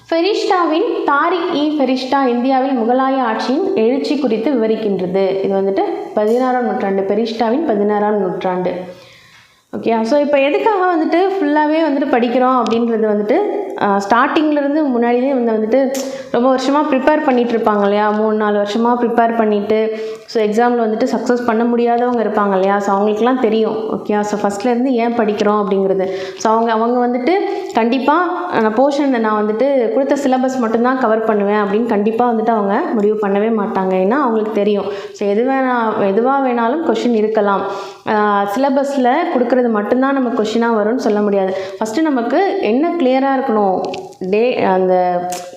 ஃபெரிஷ்டாவின் தாரிக் இ ஃபெரிஷ்டா இந்தியாவில் முகலாய ஆட்சியின் எழுச்சி குறித்து விவரிக்கின்றது. இது வந்துட்டு 16ஆம் நூற்றாண்டு, ஃபெரிஷ்டாவின் 16ஆம் நூற்றாண்டு. ஓகே. ஸோ இப்போ எதுக்காக வந்துட்டு ஃபுல்லாகவே வந்துட்டு படிக்கிறோம் அப்படின்றது வந்துட்டு ஸ்டார்டிங்லேருந்து முன்னாடியே வந்துட்டு ரொம்ப வருஷமாக ப்ரிப்பேர் பண்ணிகிட்டு இருப்பாங்க இல்லையா, 3-4 வருஷமாக ப்ரிப்பேர் பண்ணிவிட்டு ஸோ எக்ஸாமில் வந்துட்டு சக்ஸஸ் பண்ண முடியாதவங்க இருப்பாங்க இல்லையா. ஸோ அவங்களுக்குலாம் தெரியும். ஓகே. ஸோ ஃபஸ்ட்லேருந்து ஏன் படிக்கிறோம் அப்படிங்கிறது. ஸோ அவங்க வந்துட்டு கண்டிப்பாக போர்ஷன் நான் வந்துட்டு கொடுத்த சிலபஸ் மட்டும்தான் கவர் பண்ணுவேன் அப்படின்னு கண்டிப்பாக வந்துட்டு அவங்க முடிவு பண்ணவே மாட்டாங்க. ஏன்னா அவங்களுக்கு தெரியும். ஸோ எதுவாக வேணாலும் கொஷின் இருக்கலாம். சிலபஸில் கொடுக்குறது மட்டும்தான் நம்ம கொஷினாக வரும்னு சொல்ல முடியாது. ஃபஸ்ட்டு நமக்கு என்ன கிளியராக இருக்கணும், அந்த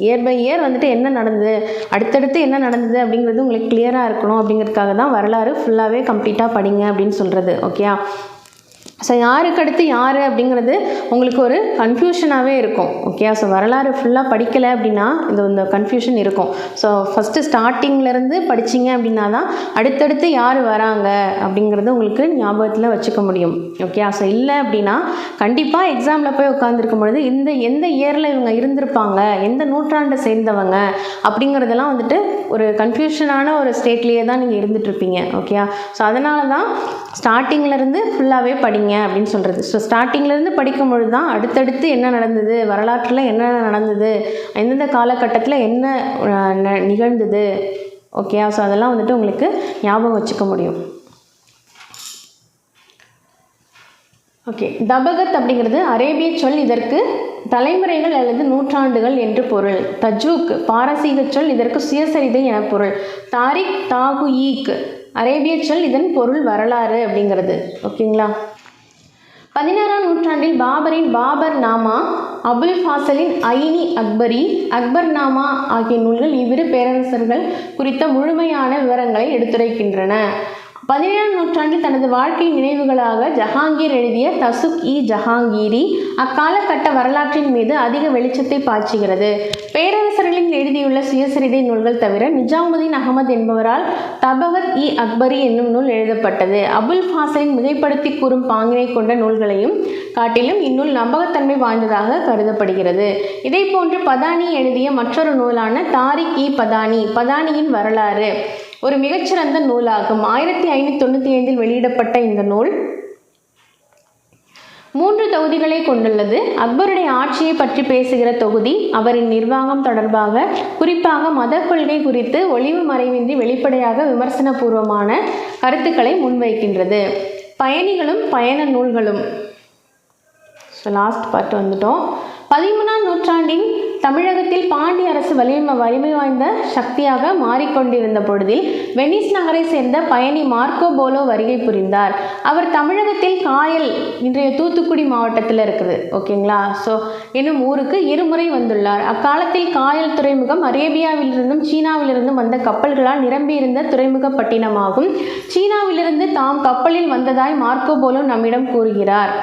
இயர் பை இயர் வந்துட்டு என்ன நடந்தது, அடுத்தடுத்து என்ன நடந்தது அப்படிங்கிறது உங்களுக்கு கிளியராக இருக்கணும். அப்படிங்கிறதுக்காக தான் வரலாறு ஃபுல்லாகவே கம்ப்ளீட்டாக படிங்க அப்படின்னு சொல்கிறது. ஓகே. ஸோ யாருக்கு அடுத்து யார் அப்படிங்கிறது உங்களுக்கு ஒரு கன்ஃபியூஷனாகவே இருக்கும். ஓகே. ஸோ வரலாறு ஃபுல்லாக படிக்கலை அப்படின்னா இந்த கன்ஃபியூஷன் இருக்கும். ஸோ ஃபஸ்ட்டு ஸ்டார்டிங்லேருந்து படிச்சிங்க அப்படின்னா தான் அடுத்தடுத்து யார் வராங்க அப்படிங்கிறது உங்களுக்கு ஞாபகத்தில் வச்சுக்க முடியும். ஓகே. ஸோ இல்லை அப்படின்னா கண்டிப்பாக எக்ஸாமில் போய் உட்காந்துருக்கும் பொழுது எந்த இயரில் இவங்க இருந்திருப்பாங்க, எந்த நூற்றாண்டை சேர்ந்தவங்க அப்படிங்கிறதெல்லாம் வந்துட்டு ஒரு கன்ஃபியூஷனான ஒரு ஸ்டேட்லேயே தான் நீங்கள் இருந்துகிட்ருப்பீங்க. ஓகே. ஸோ அதனால தான் ஸ்டார்டிங்லேருந்து ஃபுல்லாகவே படிங்க அப்படின்னு சொல்கிறது. ஸோ ஸ்டார்டிங்லேருந்து படிக்கும் பொழுது தான் அடுத்தடுத்து என்ன நடந்தது, வரலாற்றில் என்ன நடந்தது, எந்தெந்த காலகட்டத்தில் என்ன நிகழ்ந்தது. ஓகே. ஸோ அதெல்லாம் வந்துட்டு உங்களுக்கு ஞாபகம் வச்சுக்க முடியும். ஓகே. தபகத் அப்படிங்கிறது அரேபிய சொல். இதற்கு தலைமுறைகள் அல்லது நூற்றாண்டுகள் என்று பொருள். தஜூக் பாரசீக சொல். இதற்கு சுயசரிதை என பொருள். தாரிக் தாகுயீக் அரேபிய சொல். இதன் பொருள் வரலாறு அப்படிங்கிறது. ஓகேங்களா. 16ஆம் நூற்றாண்டில் பாபரின் பாபர் நாமா, அபுல் ஃபாசலின் ஐனி அக்பரி, அக்பர் நாமா ஆகிய நூல்கள் இவ்விரு பேரரசர்கள் குறித்த முழுமையான விவரங்களை எடுத்துரைக்கின்றன. 17ஆம் நூற்றாண்டில் தனது வாழ்க்கை நினைவுகளாக ஜஹாங்கீர் எழுதிய தசுக் இ ஜஹாங்கீரி அக்காலகட்ட வரலாற்றின் மீது அதிக வெளிச்சத்தை பாய்ச்சுகிறது. பேரரசர்களின் எழுதியுள்ள சுயசரிதை நூல்கள் தவிர நிஜாமுதீன் அகமது என்பவரால் தபகத் இ அக்பரி என்னும் நூல் எழுதப்பட்டது. அபுல் ஃபாசலின் மிகைப்படுத்தி கூறும் பாங்கினை கொண்ட நூல்களையும் காட்டிலும் இந்நூல் நம்பகத்தன்மை வாய்ந்ததாக கருதப்படுகிறது. இதே போன்று பதானி எழுதிய மற்றொரு நூலான தாரிக் இ பதானி, பதானியின் வரலாறு ஒரு மிகச்சிறந்த நூலாகும். 1595 வெளியிடப்பட்ட இந்த நூல் 3 தொகுதிகளை கொண்டுள்ளது. அக்பருடைய ஆட்சியை பற்றி பேசுகிற தொகுதி அவரின் நிர்வாகம் தொடர்பாக, குறிப்பாக மத கொள்கை குறித்து ஒளிவு மறைவின்றி வெளிப்படையாக விமர்சனபூர்வமான கருத்துக்களை முன்வைக்கின்றது. பயணிகளும் பயண நூல்களும். லாஸ்ட் பார்ட் வந்துட்டோம். 13ஆம் நூற்றாண்டின் தமிழகத்தில் பாண்டிய அரசு வலிமை வாய்ந்த சக்தியாக மாறிக்கொண்டிருந்த பொழுதில் வெனிஸ் நகரை சேர்ந்த பயணி மார்க்கோ போலோ வருகை புரிந்தார். அவர் தமிழகத்தில் காயல், இன்றைய தூத்துக்குடி மாவட்டத்தில் இருக்குது. ஓகேங்களா. ஸோ என்னும் ஊருக்கு 2 முறை வந்துள்ளார். அக்காலத்தில் காயல் துறைமுகம் அரேபியாவிலிருந்தும் சீனாவிலிருந்தும் வந்த கப்பல்களால் நிரம்பியிருந்த துறைமுக பட்டினமாகும். சீனாவிலிருந்து தாம் கப்பலில் வந்ததாய் மார்க்கோ போலோ நம்மிடம் கூறுகிறார்.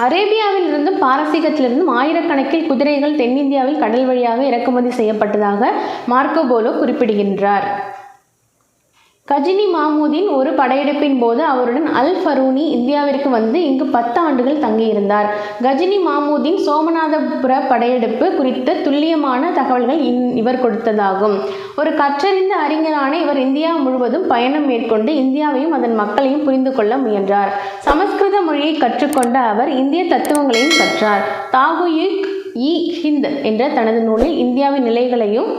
அரேபியாவில் இருந்தும் பாரசீகத்திலிருந்தும் ஆயிரக்கணக்கில் குதிரைகள் தென்னிந்தியாவில் கடல் வழியாக இறக்குமதி செய்யப்பட்டதாக மார்க்கோ போலோ குறிப்பிடுகின்றார். கஜினி மாமூதின் ஒரு படையெடுப்பின் போது அவருடன் அல் ஃபரூனி இந்தியாவிற்கு வந்து இங்கு 10 ஆண்டுகள் தங்கியிருந்தார். கஜினி மாமூதின் சோமநாதபுர படையெடுப்பு குறித்த துல்லியமான தகவல்கள் இவர் கொடுத்ததாகும். ஒரு கற்றறிந்த அறிஞரான இவர் இந்தியா முழுவதும் பயணம் மேற்கொண்டு இந்தியாவையும் அதன் மக்களையும் புரிந்து கொள்ள முயன்றார். சமஸ்கிருத மொழியை கற்றுக்கொண்ட அவர் இந்திய தத்துவங்களையும் கற்றார். தாகுயிக்-இ-ஹிந்த் என்ற தனது நூலில் இந்தியாவின் நிலைகளையும்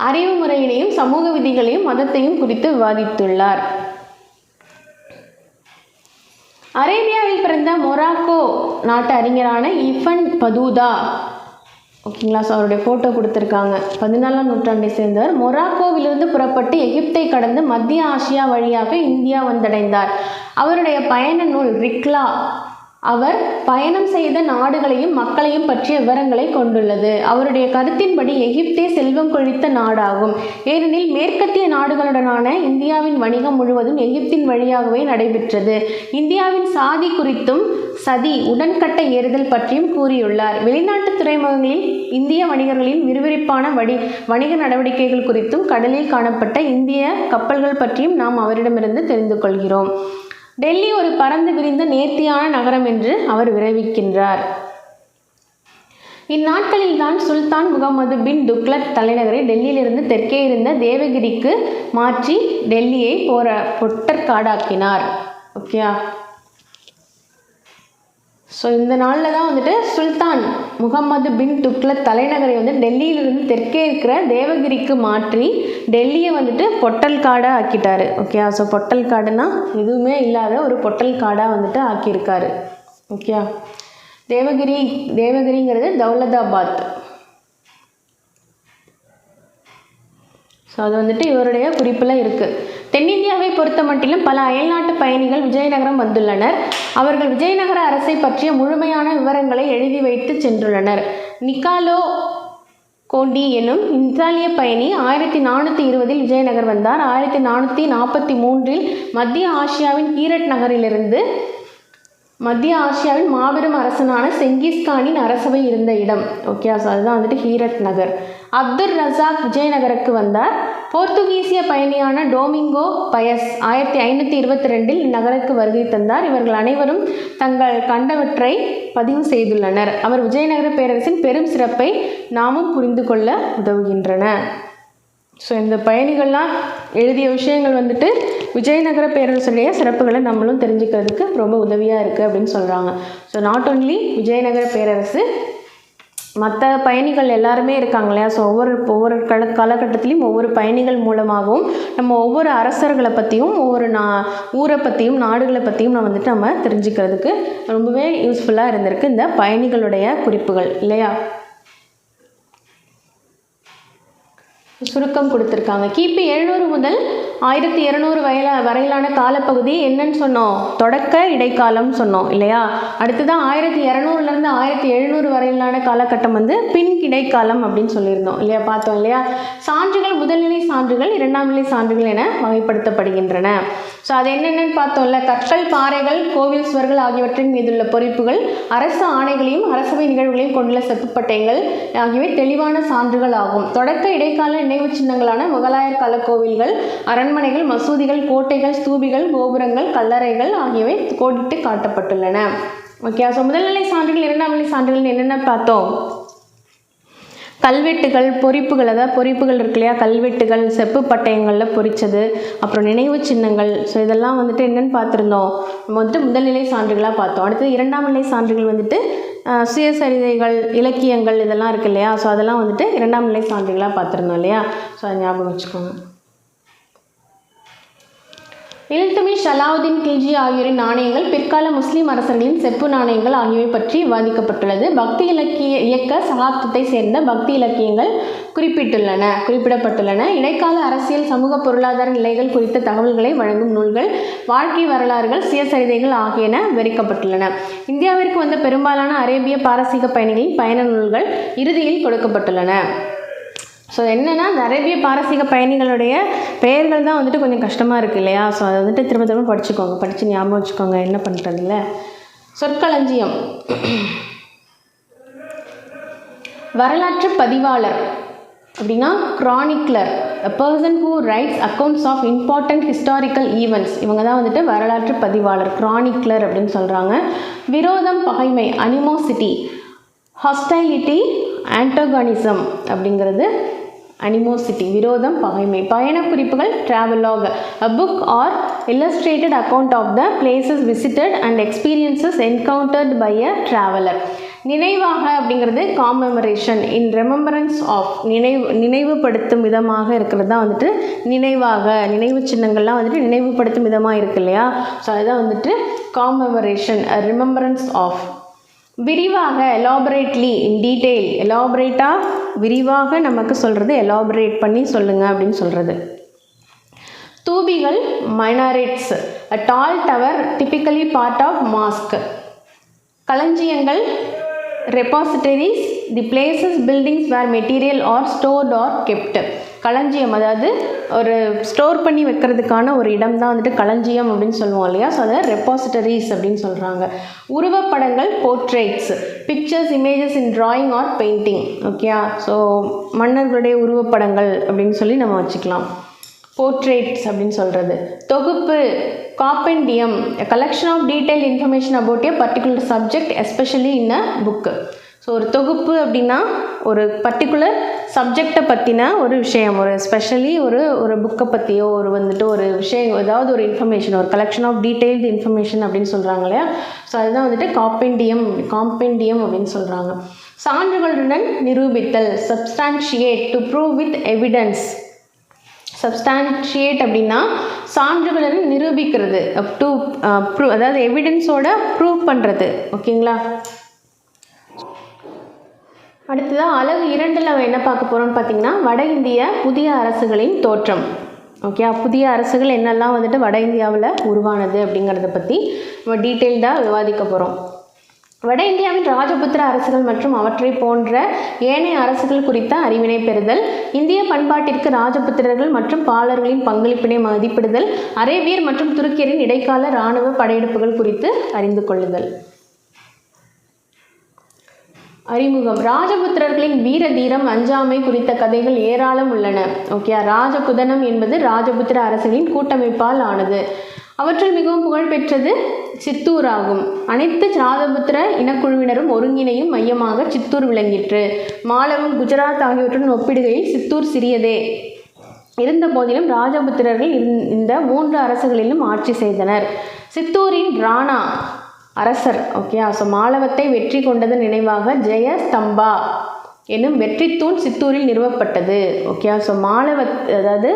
அறிவு முறையினையும் சமூக விதிகளையும் மதத்தையும் குறித்து விவாதித்துள்ளார். அரேபியாவில் பிறந்த மொராக்கோ நாட்டு அறிஞரான இப்ன் பதூதா, ஓகேங்களா, ஸோ அவருடைய ஃபோட்டோ கொடுத்துருக்காங்க. 14ஆம் நூற்றாண்டை சேர்ந்தவர். மொராக்கோவிலிருந்து புறப்பட்டு எகிப்தை கடந்து மத்திய ஆசியா வழியாக இந்தியா வந்தடைந்தார். அவருடைய பயண நூல் ரிக்லா அவர் பயணம் செய்த நாடுகளையும் மக்களையும் பற்றிய விவரங்களை கொண்டுள்ளது. அவருடைய கருத்தின்படி எகிப்தே செல்வம் கொழித்த நாடாகும். ஏனெனில் மேற்கத்திய நாடுகளுடனான இந்தியாவின் வணிகம் முழுவதும் எகிப்தின் வழியாகவே நடைபெற்றது. இந்தியாவின் சாதி குறித்தும் சதி உடன்கட்டை ஏறுதல் பற்றியும் கூறியுள்ளார். வெளிநாட்டு துறைமுகங்களில் இந்திய வணிகர்களின் விறுவிறுப்பான வணிக நடவடிக்கைகள் குறித்தும் கடலில் காணப்பட்ட இந்திய கப்பல்கள் பற்றியும் நாம் அவரிடமிருந்து தெரிந்து கொள்கிறோம். டெல்லி ஒரு பரந்து விரிந்த நேர்த்தியான நகரம் என்று அவர் விரைவிக்கின்றார். இந்நாட்களில்தான் சுல்தான் முகமது பின் துக்ளக் தலைநகரை டெல்லியிலிருந்து தெற்கே இருந்த தேவகிரிக்கு மாற்றி டெல்லியை பொட்டற்காடாக்கினார். ஓகேயா, ஸோ இந்த நாளில் தான் வந்துட்டு சுல்தான் முகமது பின் துக்ளக் தலைநகரை வந்து டெல்லியிலிருந்து தெற்கே இருக்கிற தேவகிரிக்கு மாற்றி டெல்லியை வந்துட்டு பொட்டல் காடாக ஆக்கிட்டார். ஓகே, ஸோ பொட்டல் காடுனா எதுவுமே இல்லாத ஒரு பொட்டல் காடாக வந்துட்டு ஆக்கியிருக்காரு. ஓகே, தேவகிரிங்கிறது தௌலதாபாத். ஸோ அது வந்துட்டு இவருடைய குறிப்பில் இருக்குது. தென்னிந்தியாவை பொறுத்த மட்டிலும் பல அயல்நாட்டு பயணிகள் விஜயநகரம் வந்துள்ளனர். அவர்கள் விஜயநகர அரசை பற்றிய முழுமையான விவரங்களை எழுதி வைத்து சென்றுள்ளனர். நிக்காலோ கோண்டி எனும் இத்தாலிய பயணி 1420 விஜயநகர் வந்தார். 1443 மத்திய ஆசியாவின் ஹீரட் நகரிலிருந்து மத்திய ஆசியாவின் மாபெரும் அரசனான செங்கிஸ்கானின் அரசவை இருந்த இடம். ஓகே, ஸோ அதுதான் வந்துட்டு ஹீரட் நகர். அப்துல் ரசாக் விஜயநகருக்கு வந்தார். போர்த்துகீசிய பயணியான டோமிங்கோ பயஸ் 1522 இந்நகருக்கு வருகை தந்தார். இவர்கள் அனைவரும் தங்கள் கண்டவற்றை பதிவு செய்துள்ளனர். அவர் விஜயநகர பேரரசின் பெரும் சிறப்பை நாமும் புரிந்து கொள்ள உதவுகின்றன. ஸோ இந்த பயணிகள்லாம் எழுதிய விஷயங்கள் வந்துட்டு விஜயநகர பேரரசுடைய சிறப்புகளை நம்மளும் தெரிஞ்சுக்கிறதுக்கு ரொம்ப உதவியாக இருக்குது அப்படின்னு சொல்கிறாங்க. ஸோ நாட் ஒன்லி விஜயநகர பேரரசு, மற்ற பயணிகள் எல்லாருமே இருக்காங்க இல்லையா. ஸோ ஒவ்வொரு காலகட்டத்திலையும் ஒவ்வொரு பயணிகள் மூலமாகவும் நம்ம ஒவ்வொரு அரசர்களை பற்றியும் ஒவ்வொரு ஊரை பற்றியும் நாடுகளை பற்றியும் நம்ம தெரிஞ்சுக்கிறதுக்கு ரொம்பவே யூஸ்ஃபுல்லாக இருந்திருக்கு இந்த பயணிகளுடைய குறிப்புகள் இல்லையா. சுருக்கம் கொடுத்துருக்காங்க. கிபி 700 முதல் 1200 வரையிலான காலப்பகுதி என்னன்னு சொன்னோம், தொடக்க இடைக்காலம் சொன்னோம் இல்லையா. அடுத்ததான் 1200லேருந்து 1700 வரையிலான காலகட்டம் வந்து பின் இடைக்காலம் அப்படின்னு சொல்லியிருந்தோம் இல்லையா, பார்த்தோம் இல்லையா. சான்றுகள் முதல்நிலை சான்றுகள், இரண்டாம் நிலை சான்றுகள் என வகைப்படுத்தப்படுகின்றன. ஸோ அது என்னென்னு பார்த்தோம்ல, கற்கள், பாறைகள், கோவில் சுவர்கள் ஆகியவற்றின் மீதுள்ள பொறிப்புகள், அரசு ஆணைகளையும் அரசவை நிகழ்வுகளையும் கொண்டுள்ள செப்புப்பட்டைகள் ஆகியவை தெளிவான சான்றுகள் ஆகும். தொடக்க இடைக்கால நினைவு சின்னங்களான முகலாயர் கால கோவில்கள், அரண்மனைகள், மசூதிகள், கோட்டைகள், ஸ்தூபிகள், கோபுரங்கள், கல்லறைகள் ஆகியவை கோடிட்டு காட்டப்பட்டுள்ளன. ஓகே, ஸோ முதல்நிலை சான்றுகள் இரண்டாம் நிலை சான்றுகள் என்னென்ன பார்த்தோம். கல்வெட்டுகள், பொறிப்புகள், அதாவது பொறிப்புகள் இருக்கு இல்லையா, கல்வெட்டுகள், செப்பு பட்டயங்களில் பொறிச்சது, அப்புறம் நினைவு சின்னங்கள். ஸோ இதெல்லாம் வந்துட்டு என்னென்னு பார்த்துருந்தோம், நம்ம வந்துட்டு முதல்நிலை சான்றுகளாக பார்த்தோம். அடுத்தது இரண்டாம் நிலை சான்றுகள் வந்துட்டு சுயசரிதைகள், இலக்கியங்கள் இதெல்லாம் இருக்கு இல்லையா. ஸோ அதெல்லாம் வந்துட்டு இரண்டாம் நிலை சான்றுகளாக பார்த்துருந்தோம் இல்லையா. ஸோ அதை ஞாபகம் வச்சுக்கோங்க. இல்துமிஷ், அலாவுதீன் கில்ஜி ஆகியோரின் நாணயங்கள் பிற்கால முஸ்லீம் அரசர்களின் செப்பு நாணயங்கள் ஆகியவை பற்றி விவாதிக்கப்பட்டுள்ளது. பக்தி இயக்க சகாப்தத்தை சேர்ந்த பக்தி இலக்கியங்கள் குறிப்பிடப்பட்டுள்ளன. இடைக்கால அரசியல், சமூக, பொருளாதார நிலைகள் குறித்த தகவல்களை வழங்கும் நூல்கள், வாழ்க்கை வரலாறுகள், சுயசரிதைகள் ஆகியன விவரிக்கப்பட்டுள்ளன. இந்தியாவிற்கு வந்த பெரும்பாலான அரேபிய பாரசீக பயணிகளின் பயண நூல்கள் இறுதியில் கொடுக்கப்பட்டுள்ளன. ஸோ என்னென்னா, இந்த அரேபிய பாரசீக பயணிகளுடைய பெயர்கள் தான் வந்துட்டு கொஞ்சம் கஷ்டமாக இருக்குது இல்லையா. ஸோ அதை வந்துட்டு திரும்ப திரும்ப படிச்சுக்கோங்க, படித்து ஞாபகம் வச்சுக்கோங்க, என்ன பண்ணுறதில்ல. சொற்களஞ்சியம். வரலாற்று பதிவாளர் அப்படின்னா chronicler, a person who writes accounts of important historical events. இவங்க தான் வந்துட்டு வரலாற்று பதிவாளர், chronicler அப்படின்னு சொல்கிறாங்க. விரோதம், பகைமை, animosity, hostility, antagonism அப்படிங்கிறது animosity, விரோதம், பகைமை. பயண குறிப்புகள் travelogue, a book or illustrated account of the places visited and experiences encountered by a traveler. நினைவாக அப்படிங்கிறது commemoration, in remembrance of, நினைவுபடுத்தும் விதமாக இருக்கிறது தான் வந்துட்டு நினைவாக. நினைவு சின்னங்கள்லாம் வந்துட்டு நினைவுபடுத்தும் விதமாக இருக்கு இல்லையா, ஸோ அதுதான் வந்துட்டு commemoration, a remembrance of. விரிவாக elaborately, in detail, elaborateாக விரிவாக நமக்கு சொல்கிறது elaborate பண்ணி சொல்லுங்கள் அப்படின்னு சொல்கிறது. தூபிகள் minarets, a tall tower typically part of mosque. களஞ்சியங்கள் repositories, the places, buildings where material or stored or kept. களஞ்சியம் அதாவது ஒரு ஸ்டோர் பண்ணி வைக்கிறதுக்கான ஒரு இடம் தான் வந்துட்டு களஞ்சியம் அப்படின்னு சொல்லுவோம் இல்லையா, ஸோ அதை ரெப்பாசிட்டரிஸ் அப்படின்னு சொல்கிறாங்க. உருவப்படங்கள் போர்ட்ரேட்ஸ், பிக்சர்ஸ், இமேஜஸ் இன் டிராயிங் ஆர் பெயிண்டிங். ஓகேயா, ஸோ மன்னர்களுடைய உருவப்படங்கள் அப்படின்னு சொல்லி நம்ம வச்சுக்கலாம். போர்ட்ரேட்ஸ் அப்படின்னு சொல்கிறது. தொகுப்பு காப்பெண்டியம், a collection of detailed information about a particular subject especially in a book. So ஒரு தொகுப்பு அப்படின்னா ஒரு பர்டிகுலர் சப்ஜெக்டை பற்றின ஒரு விஷயம், ஒரு ஸ்பெஷலி ஒரு புக்கை பற்றியோ ஒரு வந்துட்டு ஒரு விஷயம், ஏதாவது ஒரு இன்ஃபர்மேஷன், ஒரு கலெக்ஷன் ஆஃப் டீட்டெயில்டு இன்ஃபர்மேஷன் அப்படின்னு சொல்கிறாங்க இல்லையா, ஸோ அதுதான் வந்துட்டு காம்பெண்டியம் அப்படின்னு சொல்கிறாங்க. சான்றுகளுடன் நிரூபித்தல், substantiate, to prove with evidence. Substantiate அப்படின்னா சான்றுகளுடன் நிரூபிக்கிறது, டு அதாவது எவிடன்ஸோட ப்ரூவ் பண்ணுறது. ஓகேங்களா, அடுத்ததாக அலகு 2ல் நம்ம என்ன பார்க்க போகிறோம்னு பார்த்தீங்கன்னா வட இந்திய புதிய அரசுகளின் தோற்றம். ஓகே, புதிய அரசுகள் என்னெல்லாம் வந்துட்டு வட இந்தியாவில் உருவானது அப்படிங்கிறத பற்றி நம்ம டீட்டெயில்டாக விவாதிக்க போகிறோம். வட இந்தியாவின் ராஜபுத்திர அரசுகள் மற்றும் அவற்றை போன்ற ஏனைய அரசுகள் குறித்த அறிவினை பெறுதல், இந்திய பண்பாட்டிற்கு ராஜபுத்திரர்கள் மற்றும் பாலர்களின் பங்களிப்பினை மதிப்பிடுதல், அரேபியர் மற்றும் துருக்கியரின் இடைக்கால இராணுவ படையெடுப்புகள் குறித்து அறிந்து கொள்ளுதல். அறிமுகம். ராஜபுத்திரர்களின் வீர தீரம் அஞ்சாமை குறித்த கதைகள் ஏராளம் உள்ளன. ஓகே, ராஜகுதனம் என்பது ராஜபுத்திர அரசுகளின் கூட்டமைப்பால் ஆனது. அவற்றில் மிகவும் புகழ்பெற்றது சித்தூர் ஆகும். அனைத்து ராஜபுத்திர இனக்குழுவினரும் ஒருங்கிணையும் மையமாக சித்தூர் விளங்கிற்று. மாலவம், குஜராத் ஆகியவற்றுடன் ஒப்பிடுகையில் சித்தூர் சிறியதே இருந்த போதிலும் ராஜபுத்திரர்கள் இந்த 3 அரசுகளிலும் ஆட்சி செய்தனர். சித்தூரின் ராணா அரசர், ஓகே, ஸோ மாலவத்தை வெற்றி கொண்டதன் நினைவாக ஜெயஸ்தம்பா என்னும் வெற்றி தூண் சித்தூரில் நிறுவப்பட்டது. ஓகே, ஸோ அதாவது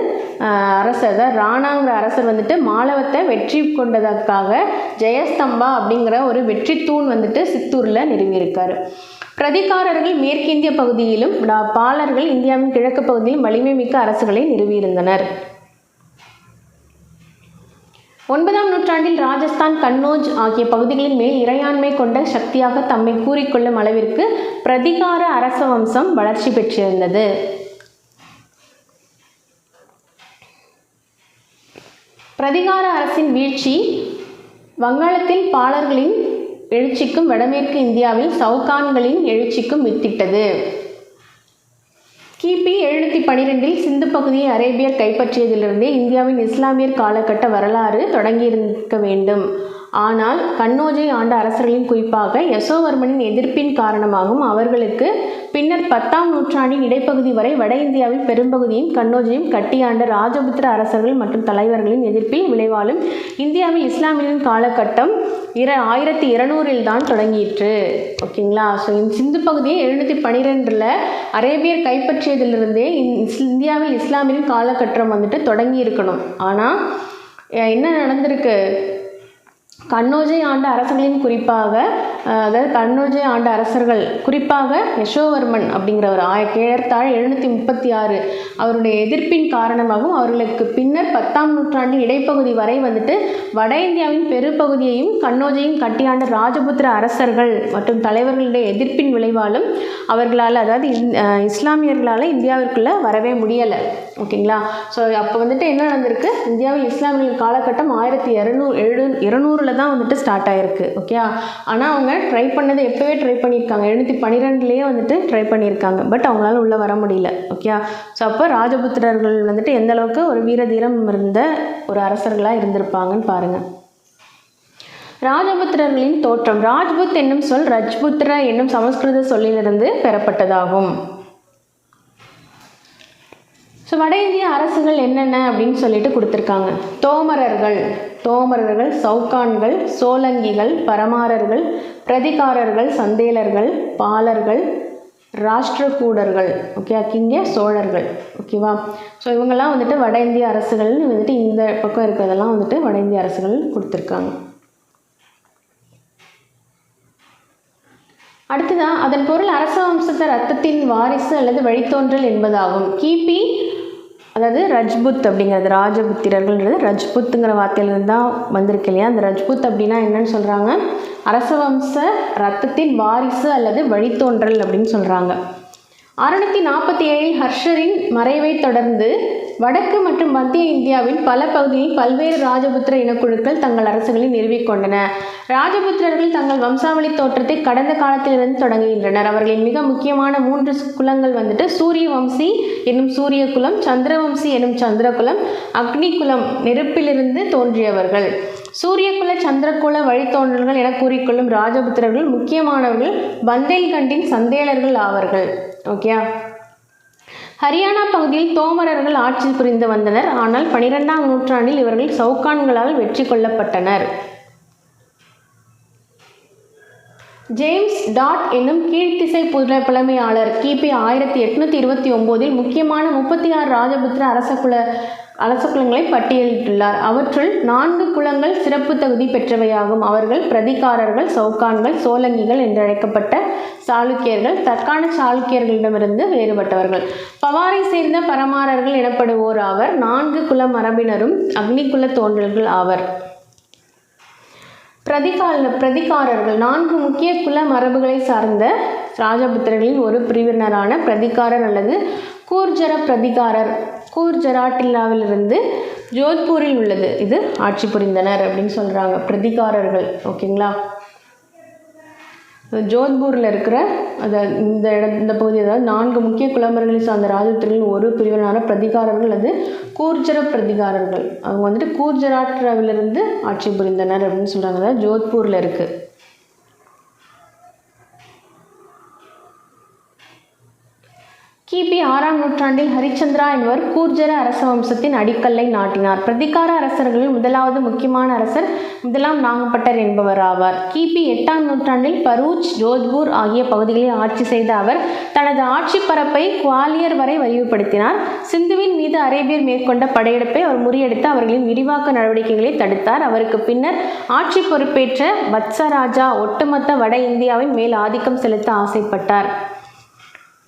அரசர், ராணாங்கிற அரசர் வந்துட்டு மாலவத்தை வெற்றி கொண்டதற்காக ஜெயஸ்தம்பா அப்படிங்கிற ஒரு வெற்றி தூண் வந்துட்டு சித்தூரில் நிறுவியிருக்காரு. பிரதிகாரர்கள் மேற்கிந்திய பகுதியிலும் பாலர்கள் இந்தியாவின் கிழக்கு பகுதியிலும் வலிமை மிக்க அரசுகளை நிறுவியிருந்தனர். 9ஆம் நூற்றாண்டில் ராஜஸ்தான், கன்னோஜ் ஆகிய பகுதிகளின் மேல் இறையாண்மை கொண்ட சக்தியாக தம்மை கூறிக்கொள்ளும் அளவிற்கு பிரதிகார அரச வம்சம் வளர்ச்சி பெற்றிருந்தது. பிரதிகார அரசின் வீழ்ச்சி வங்காளத்தில் பாலர்களின் எழுச்சிக்கும் வடமேற்கு இந்தியாவில் சவுகான்களின் எழுச்சிக்கும் வித்திட்டது. கிபி 712இல் சிந்து பகுதியை அரேபியர் கைப்பற்றியதிலிருந்தே இந்தியாவின் இஸ்லாமியர் காலகட்ட வரலாறு தொடங்கியிருக்க வேண்டும். ஆனால் கன்னோஜை ஆண்ட அரசர்களின், குறிப்பாக யசோவர்மனின் எதிர்ப்பின் காரணமாகவும் அவர்களுக்கு பின்னர் 10ஆம் நூற்றாண்டின் இடைப்பகுதி வரை வட இந்தியாவில் பெரும்பகுதியும் கன்னோஜையும் கட்டியாண்ட ராஜபுத்திர அரசர்கள் மற்றும் தலைவர்களின் எதிர்ப்பில் விளைவாலும் இந்தியாவில் இஸ்லாமியரின் காலகட்டம் 1200இல் தான் தொடங்கிற்று. ஓகேங்களா, ஸோ இந்த சிந்து பகுதியை 712இல் அரேபியர் கைப்பற்றியதிலிருந்தே இந்தியாவில் இஸ்லாமியரின் காலகட்டம் வந்துட்டு தொடங்கி இருக்கணும். ஆனால் என்ன நடந்திருக்கு, கன்னோஜை ஆண்ட அரசர்களின் குறிப்பாக, அதாவது கன்னோஜை ஆண்ட அரசர்கள் குறிப்பாக யசோவர்மன் அப்படிங்கிறவர் ஏறத்தாழ 736 அவருடைய எதிர்ப்பின் காரணமாகவும் அவர்களுக்கு பின்னர் 10ஆம் நூற்றாண்டின் இடைப்பகுதி வரை வந்துட்டு வட இந்தியாவின் பெரும்பகுதியையும் கன்னோஜையும் கட்டியாண்ட ராஜபுத்திர அரசர்கள் மற்றும் தலைவர்களுடைய எதிர்ப்பின் விளைவாலும் அவர்களால், அதாவது இஸ்லாமியர்களால் இந்தியாவிற்குள்ளே வரவே முடியலை. ஓகேங்களா, ஸோ அப்போ வந்துட்டு என்ன நடந்திருக்கு, இந்தியாவில் இஸ்லாமியர்கள் காலகட்டம் 1200 700 தான் வந்துட்டு ஸ்டார்ட் ஆகிருக்கு. ஓகே, ஆனால் அவங்க ட்ரை பண்ணது எப்போவே ட்ரை பண்ணியிருக்காங்க, 712 வந்துட்டு ட்ரை பண்ணியிருக்காங்க. பட் அவங்களால உள்ளே வர முடியல. ஓகே, ஸோ அப்போ ராஜபுத்திரர்கள் வந்துட்டு எந்த அளவுக்கு ஒரு வீரதீரம் இருந்த ஒரு அரசர்களாக இருந்திருப்பாங்கன்னு பாருங்கள். ராஜபுத்திரர்களின் தோற்றம். ராஜ்புத் என்னும் சொல் ரஜ்புத்திர என்னும் சமஸ்கிருத சொல்லிலிருந்து பெறப்பட்டதாகும். ஸோ வட இந்திய அரசுகள் என்னென்ன அப்படின்னு சொல்லிட்டு கொடுத்துருக்காங்க. தோமரர்கள், சவுகான்கள், சோலங்கிகள், பரமாரர்கள், பிரதிகாரர்கள், சந்தேலர்கள், பாலர்கள், ராஷ்டிரகூடர்கள், ஓகே, இங்கே சோழர்கள். ஓகேவா? ஸோ இவங்கெல்லாம் வந்துட்டு வட இந்திய அரசுகள்னு வந்துட்டு இந்த பக்கம் இருக்கிறதெல்லாம் வந்துட்டு வட இந்திய அரசுகள் கொடுத்துருக்காங்க. அடுத்ததான் அதன் பொருள் அரச வம்சத்த ரத்தத்தின் வாரிசு அல்லது வழித்தோன்றல் என்பதாகும். கிபி, அதாவது ரஜ்புத் அப்படிங்கிறது, ராஜபுத்திரர்கள்ன்றது ரஜ்புத்துங்கிற வார்த்தையிலிருந்து தான் வந்திருக்கு இல்லையா? அந்த ரஜ்புத் அப்படின்னா என்னன்னு சொல்கிறாங்க? அரச வம்ச ரத்தத்தின் வாரிசு அல்லது வழித்தோன்றல் அப்படின்னு சொல்கிறாங்க. 647 ஹர்ஷரின் மறைவை தொடர்ந்து வடக்கு மற்றும் மத்திய இந்தியாவின் பல பகுதிகளில் பல்வேறு ராஜபுத்திர இனக்குழுக்கள் தங்கள் அரசுகளை நிறுவிக்கொண்டன. ராஜபுத்திரர்கள் தங்கள் வம்சாவளி தோற்றத்தை கடந்த காலத்திலிருந்து தொடங்குகின்றனர். அவர்களின் மிக முக்கியமான 3 குலங்கள் வந்துட்டு சூரிய வம்சி என்னும் சூரிய குலம், சந்திரவம்சி என்னும் சந்திரகுலம், அக்னி குலம் நெருப்பிலிருந்து தோன்றியவர்கள். சூரியகுல சந்திரகுல வழித்தோன்றல்கள் என கூறிக்கொள்ளும் ராஜபுத்திரர்கள் முக்கியமானவர்கள் பந்தேல்கண்டின் சந்தேலர்கள் ஆவார்கள். ஓகே, ஹரியானா பகுதியில் தோமரர்கள் ஆட்சி புரிந்து வந்தனர். ஆனால் 12ஆம் நூற்றாண்டில் இவர்கள் சவுகான்களால் வெற்றி கொள்ளப்பட்டனர். ஜேம்ஸ் டாட் என்னும் கீழ்த்திசை புலமையாளர் கிபி 1829 முக்கியமான 36 ராஜபுத்திர அரச குலங்களை பட்டியலிட்டுள்ளார். அவற்றுள் 4 குலங்கள் சிறப்பு தகுதி பெற்றவையாகும். அவர்கள் பிரதிகாரர்கள், சவுகான்கள், சோலங்கிகள் என்றழைக்கப்பட்ட சாளுக்கியர்கள். தற்கால சாளுக்கியர்களிடமிருந்து வேறுபட்டவர்கள். பவாரை சேர்ந்த பரமாரர்கள் எனப்படுவோர் ஆவர். 4 குல மரபினரும் அக்னிகுல தோன்றல்கள் ஆவர். பிரதிகாரர்கள் 4 முக்கிய குல மரபுகளை சார்ந்த ராஜபுத்திரர்களின் ஒரு பிரிவினரான பிரதிகாரர் அல்லது கூர்ஜர பிரதிகாரர் கூர்ஜராட்டில்லாவிலிருந்து ஜோத்பூரில் உள்ளது. இது ஆட்சி புரிந்தனர் அப்படின்னு சொல்கிறாங்க பிரதிகாரர்கள். ஓகேங்களா? ஜோத்பூரில் இருக்கிற இந்த பகுதி, அதாவது 4 முக்கிய குலமர்களை சார்ந்த ராஜபுத்திரர்களின் ஒரு பிரிவினரான பிரதிகாரர்கள் அல்லது கூர்ஜர பிரதிகாரர்கள். அவங்க வந்துட்டு கூர்ஜராட்டிலிருந்து ஆட்சி புரிந்தனர் அப்படின்னு சொல்கிறாங்க. அதாவது ஜோத்பூரில் இருக்குது. கிபி 6ஆம் நூற்றாண்டில் ஹரிச்சந்திரா என்பவர் கூர்ஜர அரச வம்சத்தின் அடிக்கல்லை நாட்டினார். பிரதிகார அரசர்களில் முதலாவது முக்கியமான அரசர் 1ஆம் நாகப்பட்டர் என்பவர் ஆவார். கிபி 8ஆம் நூற்றாண்டில் பரூச், ஜோத்பூர் ஆகிய பகுதிகளில் ஆட்சி செய்த அவர் தனது ஆட்சி பரப்பை குவாலியர் வரை விரிவுபடுத்தினார். சிந்துவின் மீது அரேபியர் மேற்கொண்ட படையெடுப்பை அவர் முறியடித்து அவர்களின் விரிவாக்க நடவடிக்கைகளை தடுத்தார். அவருக்கு பின்னர் ஆட்சி பொறுப்பேற்ற வத்சராஜா ஒட்டுமொத்த வட இந்தியாவின் மேல் ஆதிக்கம் செலுத்த ஆசைப்பட்டார்.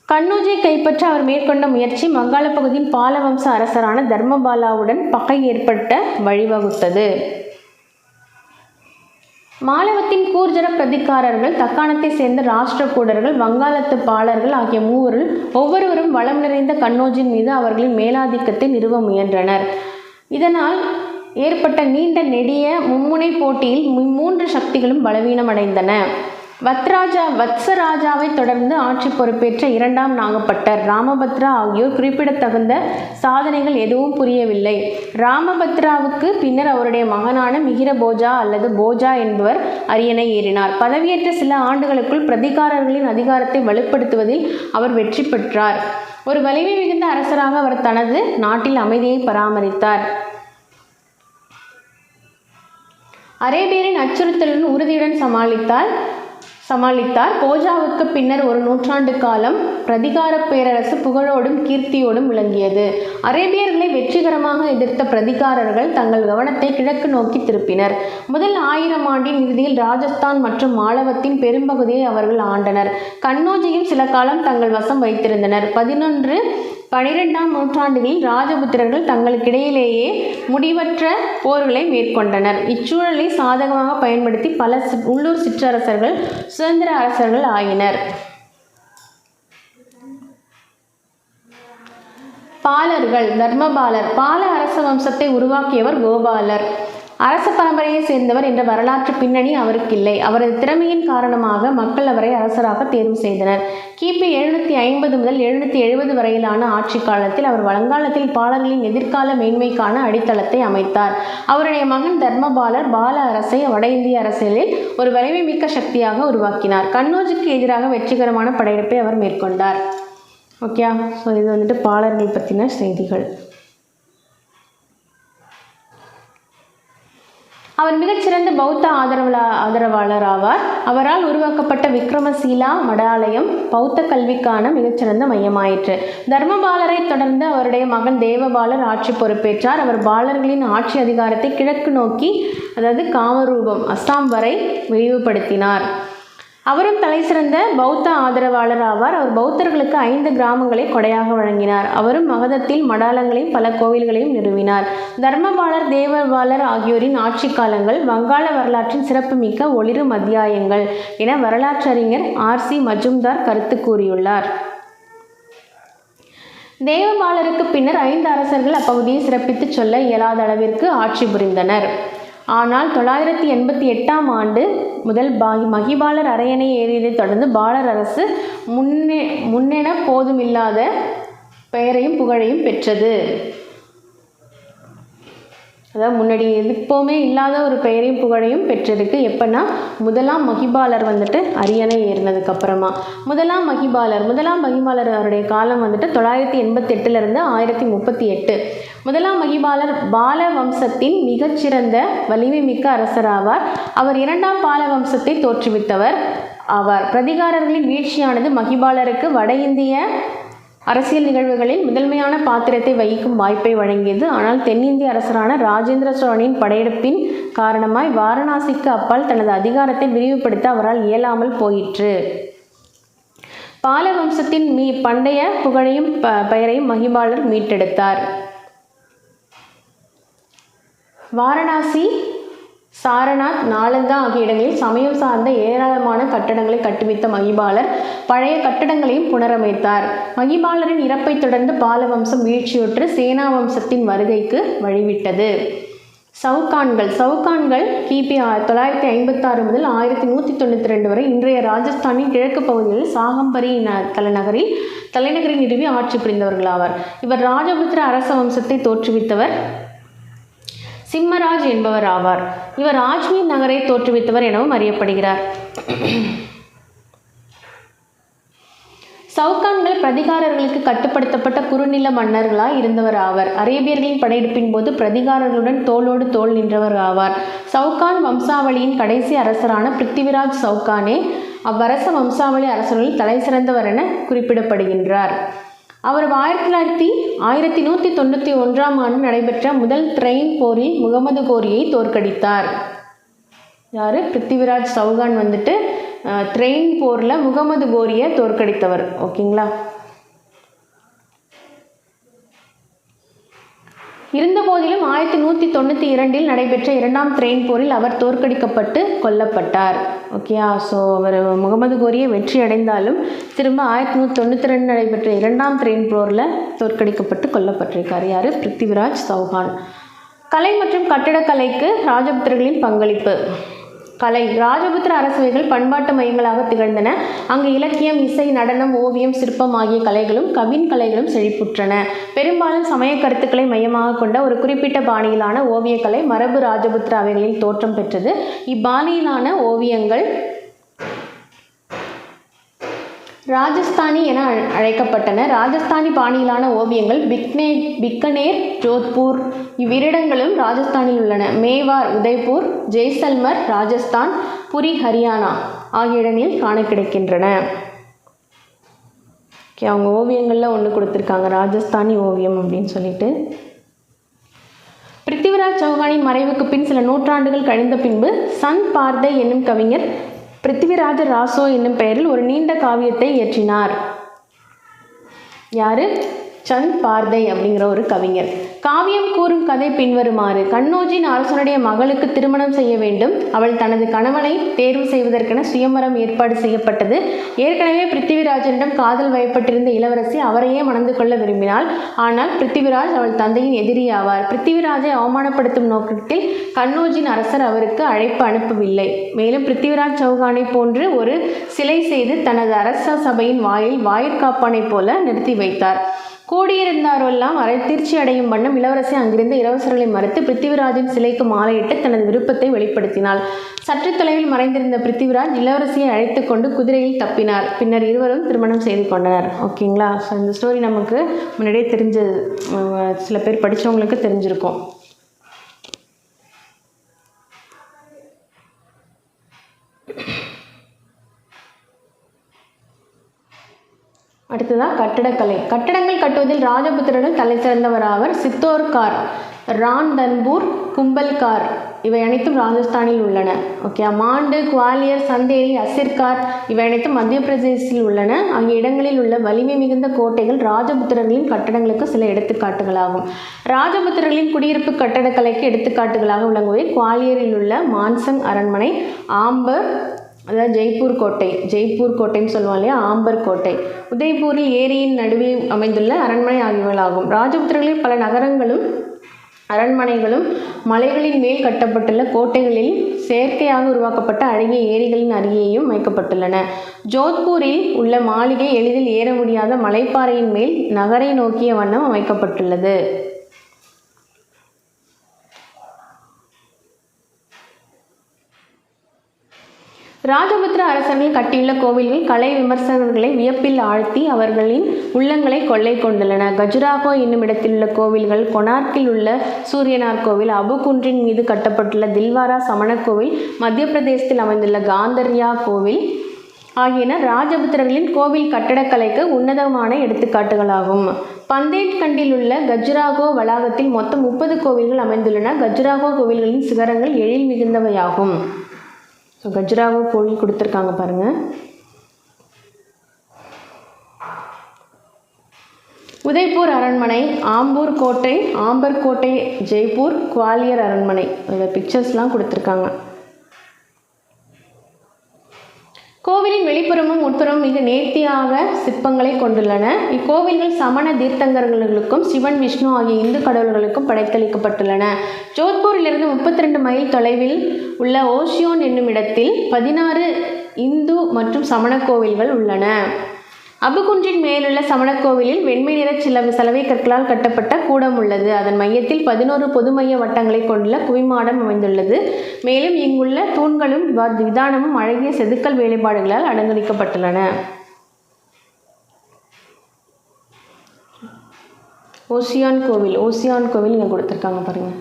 கண்ணூஜை கைப்பற்ற அவர் மேற்கொண்ட முயற்சி வங்காள பகுதியின் பாலவம்ச அரசரான தர்மபாலாவுடன் பகை ஏற்பட்ட வழிவகுத்தது. மாலவத்தின் கூர்ஜர பிரதிகாரர்கள், தக்காணத்தை சேர்ந்த ராஷ்டிரகூடர்கள், வங்காளத்து பாலர்கள் ஆகிய மூவரில் ஒவ்வொருவரும் வளம் நிறைந்த கண்ணோஜின் மீது அவர்களின் மேலாதிக்கத்தை நிறுவ முயன்றனர். இதனால் ஏற்பட்ட நீண்ட நெடிய மும்முனை போட்டியில் 3 சக்திகளும் பலவீனமடைந்தன. வத்சராஜாவை தொடர்ந்து ஆட்சி பொறுப்பேற்ற 2ஆம் நாகப்பட்டர், ராமபத்ரா ஆகியோர் குறிப்பிடத்தகுந்த சாதனைகள் எதுவும் புரியவில்லை. ராமபத்ராவுக்கு பின்னர் அவருடைய மகனான மிகிரபோஜா அல்லது போஜா என்பவர் அரியணை ஏறினார். பதவியேற்ற சில ஆண்டுகளுக்குள் பிரதிகாரர்களின் அதிகாரத்தை வலுப்படுத்துவதில் அவர் வெற்றி பெற்றார். ஒரு வலிமை மிகுந்த அரசராக அவர் தனது நாட்டில் அமைதியை பராமரித்தார். அரேபியரின் அச்சுறுத்தலுடன் உறுதியுடன் சமாளித்தார். போஜாவுக்கு பின்னர் ஒரு நூற்றாண்டு காலம் பிரதிகார பேரரசு புகழோடும் கீர்த்தியோடும் விளங்கியது. அரேபியர்களை வெற்றிகரமாக எதிர்த்த பிரதிகாரர்கள் தங்கள் கவனத்தை கிழக்கு நோக்கி திருப்பினர். முதல் 1000 ஆண்டின் இறுதியில் ராஜஸ்தான் மற்றும் மாலவத்தின் பெரும்பகுதியை அவர்கள் ஆண்டனர். கண்ணோஜையும் சில காலம் தங்கள் வசம் வைத்திருந்தனர். 12ஆம் நூற்றாண்டுகளில் ராஜபுத்திரர்கள் தங்களுக்கிடையிலேயே முடிவற்ற போர்களை மேற்கொண்டனர். இச்சூழலை சாதகமாக பயன்படுத்தி பல உள்ளூர் சிற்றரசர்கள் சுதந்திர அரசர்கள் ஆயினர். பாலர்கள். தர்மபாலர் பால அரச வம்சத்தை உருவாக்கியவர் கோபாலர். அரச பரம்பரையை சேர்ந்தவர் என்ற வரலாற்று பின்னணி அவருக்கு இல்லை. அவரது திறமையின் காரணமாக மக்கள் அவரை அரசராக தேர்வு செய்தனர். கிபி 750 முதல் 770 வரையிலான ஆட்சி காலத்தில் அவர் வருங்காலத்தில் பாலர்களின் எதிர்கால மேன்மைக்கான அடித்தளத்தை அமைத்தார். அவருடைய மகன் தர்மபாலர் பால அரசை வட இந்திய அரசியலில் ஒரு வலிமை மிக்க சக்தியாக உருவாக்கினார். கன்னோஜுக்கு எதிராக வெற்றிகரமான படையெடுப்பை அவர் மேற்கொண்டார். ஓகே, ஸோ இது வந்துட்டு பாலர்கள் பற்றின செய்திகள். அவர் மிகச்சிறந்த பௌத்த ஆதரவாளர் ஆவார். அவரால் உருவாக்கப்பட்ட விக்ரமசீலா மடாலயம் பௌத்த கல்விக்கான மிகச்சிறந்த மையமாயிற்று. தர்மபாலரை தொடர்ந்து அவருடைய மகன் தேவபாலர் ஆட்சி பொறுப்பேற்றார். அவர் பாலர்களின் ஆட்சி அதிகாரத்தை கிழக்கு நோக்கி, அதாவது காமரூபம் அஸ்ஸாம் வரை விரிவுபடுத்தினார். அவரும் தலைசிறந்த பௌத்த ஆதரவாளர் ஆவார். அவர் பௌத்தர்களுக்கு 5 கிராமங்களை கொடையாக வழங்கினார். அவரும் மகதத்தில் மடாலங்களையும் பல கோவில்களையும் நிறுவினார். தர்மபாலர் தேவபாலர் ஆகியோரின் ஆட்சி காலங்கள் வங்காள வரலாற்றின் சிறப்புமிக்க ஒளிரும் அத்தியாயங்கள் என வரலாற்றறிஞர் RC மஜும்தார் கருத்து கூறியுள்ளார். தேவபாலருக்கு பின்னர் 5 அரசர்கள் அப்பகுதியை சிறப்பித்து சொல்ல இயலாத அளவிற்கு ஆட்சி புரிந்தனர். ஆனால் 988ஆம் ஆண்டு முதல் மகிபாலர் அரியணை ஏறியதைத் தொடர்ந்து பாலர் அரசு முன்னென போதுமில்லாத பெயரையும் புகழையும் பெற்றது. அதாவது முன்னாடி எப்போவுமே இல்லாத ஒரு பெயரையும் புகழையும் பெற்றிருக்கு. எப்போன்னா முதலாம் மகிபாலர் வந்துட்டு அரியணை ஏறினதுக்கப்புறமா. முதலாம் மகிபாலர் அவருடைய காலம் வந்துட்டு 988 1038. முதலாம் மகிபாலர் பால வம்சத்தின் மிகச்சிறந்த வலிமை மிக்க அரசராவார். அவர் 2ஆம் பால வம்சத்தை தோற்றுவித்தவர் ஆவார். பிரதிகாரர்களின் வீழ்ச்சியானது மகிபாலருக்கு வட இந்திய அரசியல் நிகழ்வுகளில் முதன்மையான பாத்திரத்தை வகிக்கும் வாய்ப்பை வழங்கியது. ஆனால் தென்னிந்திய அரசரான ராஜேந்திர சோழனின் படையெடுப்பின் காரணமாய் வாரணாசிக்கு அப்பால் தனது அதிகாரத்தை விரிவுபடுத்த அவரால் இயலாமல் போயிற்று. பால வம்சத்தின் பண்டைய புகழையும் பெயரையும் மகிபாலர் மீட்டெடுத்தார். வாரணாசி, சாரநாத், நாலந்தா ஆகிய இடங்களில் சமயம் சார்ந்த ஏராளமான கட்டடங்களை கட்டுவித்த மகிபாலர் பழைய கட்டடங்களையும் புனரமைத்தார். மகிபாலரின் இறப்பை தொடர்ந்து பால வம்சம் வீழ்ச்சியுற்று சேனா வம்சத்தின் வருகைக்கு வழிவிட்டது. சவுகான்கள் கிபி 956 முதல் 1192 வரை இன்றைய ராஜஸ்தானின் கிழக்கு பகுதிகளில் சாகம்பரி தலைநகரில் நிறுவி ஆட்சி புரிந்தவர்களாவார். இவர் ராஜபுத்திர அரச வம்சத்தை தோற்றுவித்தவர் சிம்மராஜ் என்பவர் ஆவார். இவர் ஆஜ்மீர் நகரை தோற்றுவித்தவர் எனவும் அறியப்படுகிறார். சவுகான்கள் பிரதிகாரர்களுக்கு கட்டுப்படுத்தப்பட்ட குறுநில மன்னர்களாய் இருந்தவர் ஆவர். அரேபியர்களின் படையெடுப்பின் போது பிரதிகாரர்களுடன் தோளோடு தோள் நின்றவர் ஆவார். சவுகான் வம்சாவளியின் கடைசி அரசரான பிருத்திவிராஜ் சவுகானே அவ்வரச வம்சாவளி அரசர்களில் தலை சிறந்தவர் என குறிப்பிடப்படுகின்றார். அவர் 1191ஆம் ஆண்டு நடைபெற்ற முதல் த்ரெயின் போரில் முகமது கோரியை தோற்கடித்தார். யார்? பிருத்திவிராஜ் சவுகான் வந்துட்டு த்ரெயின் போரில் முகமது கோரியை தோற்கடித்தவர். ஓகேங்களா? இருந்தபோதிலும் 1192 நடைபெற்ற 2ஆம் த்ரெயின் போரில் அவர் தோற்கடிக்கப்பட்டு கொல்லப்பட்டார். ஓகேயா? ஸோ அவர் முகமது கோரியை வெற்றி அடைந்தாலும் திரும்ப 1192 நடைபெற்ற 2ஆம் த்ரெயின் போரில் தோற்கடிக்கப்பட்டு கொல்லப்பட்டிருக்கார். யார்? பிருத்திவிராஜ் சவுகான். கலை மற்றும் கட்டிடக்கலைக்கு ராஜபுத்திரர்களின் பங்களிப்பு. கலை. ராஜபுத்திர அரசவைகள் பண்பாட்டு மையங்களாக திகழ்ந்தன. அங்கு இலக்கியம், இசை, நடனம், ஓவியம், சிற்பம் ஆகிய கலைகளும் கவின் கலைகளும் செழிப்புற்றன. பெரும்பாலும் சமய கருத்துக்களை மையமாக கொண்ட ஒரு குறிப்பிட்ட பாணியிலான ஓவியக்கலை மரபு ராஜபுத்திர அவைகளில் தோற்றம் பெற்றது. இப்பாணியிலான ஓவியங்கள் ராஜஸ்தானி என அழைக்கப்பட்டன. ராஜஸ்தானி பாணியிலான ஓவியங்கள் பிக்கனேர், ஜோத்பூர் இவ்விரிடங்களும் ராஜஸ்தானில் உள்ளன. மேவார், உதய்பூர், ஜெய்சல்மர் ராஜஸ்தான், புரி ஹரியானா ஆகிய இடங்களில் காண கிடைக்கின்றன. அவங்க ஓவியங்களில் ஒன்று கொடுத்துருக்காங்க, ராஜஸ்தானி ஓவியம் அப்படின்னு சொல்லிட்டு. பிருத்திவிராஜ் சௌகானின் மறைவுக்கு பின் சில நூற்றாண்டுகள் கழிந்த பின்பு சந்த் பார்தை என்னும் கவிஞர் பிருத்திவிராஜ ராசோ என்னும் பெயரில் ஒரு நீண்ட காவியத்தை இயற்றினார். யாரு? சந்த் பார்தை அப்படிங்கிற ஒரு கவிஞர். காவியம் கூறும் கதை பின்வருமாறு. கண்ணோஜின் அரசனுடைய மகளுக்கு திருமணம் செய்ய வேண்டும். அவள் தனது கணவனை தேர்வு செய்வதற்கென சுயம்பரம் ஏற்பாடு செய்யப்பட்டது. ஏற்கனவே பிருத்திவிராஜனிடம் காதல் வயப்பட்டிருந்த இளவரசி அவரையே மணந்து கொள்ள விரும்பினாள். ஆனால் பிருத்திவிராஜ் அவள் தந்தையின் எதிரியாவார். பிருத்திவிராஜை அவமானப்படுத்தும் நோக்கத்தில் கண்ணோஜின் அரசர் அவருக்கு அழைப்பு அனுப்பவில்லை. மேலும் பிருத்திவிராஜ் சௌகானை போன்று ஒரு சிலை செய்து தனது அரச சபையின் வாயிற்காப்பானை போல நிறுத்தி வைத்தார். கூடியிருந்தாரெல்லாம் அதிர்ச்சி அடையும் வண்ணம் இளவரசி அங்கிருந்த இளவரசர்களை மறுத்து பிருத்திவிராஜின் சிலைக்கு மாலையிட்டு தனது விருப்பத்தை வெளிப்படுத்தினாள். சற்று தொலைவில் மறைந்திருந்த பிருத்திவிராஜ் இளவரசியை அழைத்து கொண்டு குதிரையில் தப்பினார். பின்னர் இருவரும் திருமணம் செய்து கொண்டனர். ஓகேங்களா? ஸோ இந்த ஸ்டோரி நமக்கு முன்னாடியே தெரிஞ்சது, சில பேர் படித்தவங்களுக்கு தெரிஞ்சிருக்கும். அடுத்ததாக கட்டடக்கலை. கட்டடங்கள் கட்டுவதில் ராஜபுத்திரர்கள் தலை சிறந்தவராவர். சித்தோர்கார், ரான்தன்பூர், கும்பல்கார் இவை அனைத்தும் ராஜஸ்தானில் உள்ளன. ஓகே. மாண்டு, குவாலியர், சந்தேரி, அசிர்கார் இவை அனைத்தும் மத்திய பிரதேசத்தில் உள்ளன. ஆகிய இடங்களில் உள்ள வலிமை மிகுந்த கோட்டைகள் ராஜபுத்திரர்களின் கட்டடங்களுக்கு சில எடுத்துக்காட்டுகளாகும். ராஜபுத்திரர்களின் குடியிருப்பு கட்டடக்கலைக்கு எடுத்துக்காட்டுகளாக விளங்குவதை குவாலியரில் உள்ள மான்சங் அரண்மனை, ஆம்பர் அதாவது ஜெய்ப்பூர் கோட்டைன்னு சொல்லுவோம் இல்லையா, ஆம்பர் கோட்டை, உதய்பூரில் ஏரியின் நடுவே அமைந்துள்ள அரண்மனை ஆகியவைகளாகும். ராஜபுத்திரர்களில் பல நகரங்களும் அரண்மனைகளும் மலைகளின் மேல் கட்டப்பட்டுள்ள கோட்டைகளில் செயற்கையாக உருவாக்கப்பட்ட அழகிய ஏரிகளின் அருகேயும் வைக்கப்பட்டுள்ளன. ஜோத்பூரில் உள்ள மாளிகை எளிதில் ஏற முடியாத மலைப்பாறையின் மேல் நகரை நோக்கிய வண்ணம் அமைக்கப்பட்டுள்ளது. ராஜபுத்திர அரசர்கள் கட்டியுள்ள கோவில்கள் கலை விமர்சகர்களை வியப்பில் ஆழ்த்தி அவர்களின் உள்ளங்களை கொள்ளை கொண்டுள்ளன. கஜுராஹோ என்னும் இடத்தில் உள்ள கோவில்கள், கொனார்க்கில் உள்ள சூரியனார் கோவில், அபு குன்றின் மீது கட்டப்பட்டுள்ள தில்வாரா சமண கோவில், மத்திய பிரதேசத்தில் அமைந்துள்ள காந்தர்யா கோவில் ஆகியன ராஜபுத்திரர்களின் கோவில் கட்டடக்கலைக்கு உன்னதமான எடுத்துக்காட்டுகளாகும். பந்தேட்கண்டில் உள்ள கஜுராஹோ வளாகத்தில் மொத்தம் 30 கோவில்கள் அமைந்துள்ளன. கஜுராஹோ கோவில்களின் சிகரங்கள் எழில் மிகுந்தவையாகும். ஸோ கஜுராஹோ கோவில் கொடுத்துருக்காங்க பாருங்கள். உதய்பூர் அரண்மனை, ஆம்பர் கோட்டை, ஜெய்ப்பூர், குவாலியர் அரண்மனை அதோட பிக்சர்ஸ்லாம் கொடுத்துருக்காங்க. கோவிலின் வெளிப்புறமும் உட்புறமும் மிக நேர்த்தியாக சிற்பங்களை கொண்டுள்ளன. இக்கோவில்கள் சமண தீர்த்தங்கர்களுக்கும் சிவன், விஷ்ணு ஆகிய இந்து கடவுள்களுக்கும் படைத்தளிக்கப்பட்டுள்ளன. ஜோத்பூரிலிருந்து 32 மைல் தொலைவில் உள்ள ஓஷியோன் என்னும் இடத்தில் 16 இந்து மற்றும் சமண கோவில்கள் உள்ளன. அபுகுன்றின் மேலுள்ள சமணக்கோவிலில் வெண்மை நிற சலவை கற்களால் கட்டப்பட்ட கூடம் உள்ளது. அதன் மையத்தில் 11 பொது மைய வட்டங்களை கொண்டுள்ள குவிமாடம் அமைந்துள்ளது. மேலும் இங்குள்ள தூண்களும் விதானமும் அழகிய செதுக்கல் வேலைப்பாடுகளால் அலங்கரிக்கப்பட்டுள்ளன. ஓசியான் கோவில் இங்கே கொடுத்துருக்காங்க பாருங்கள்.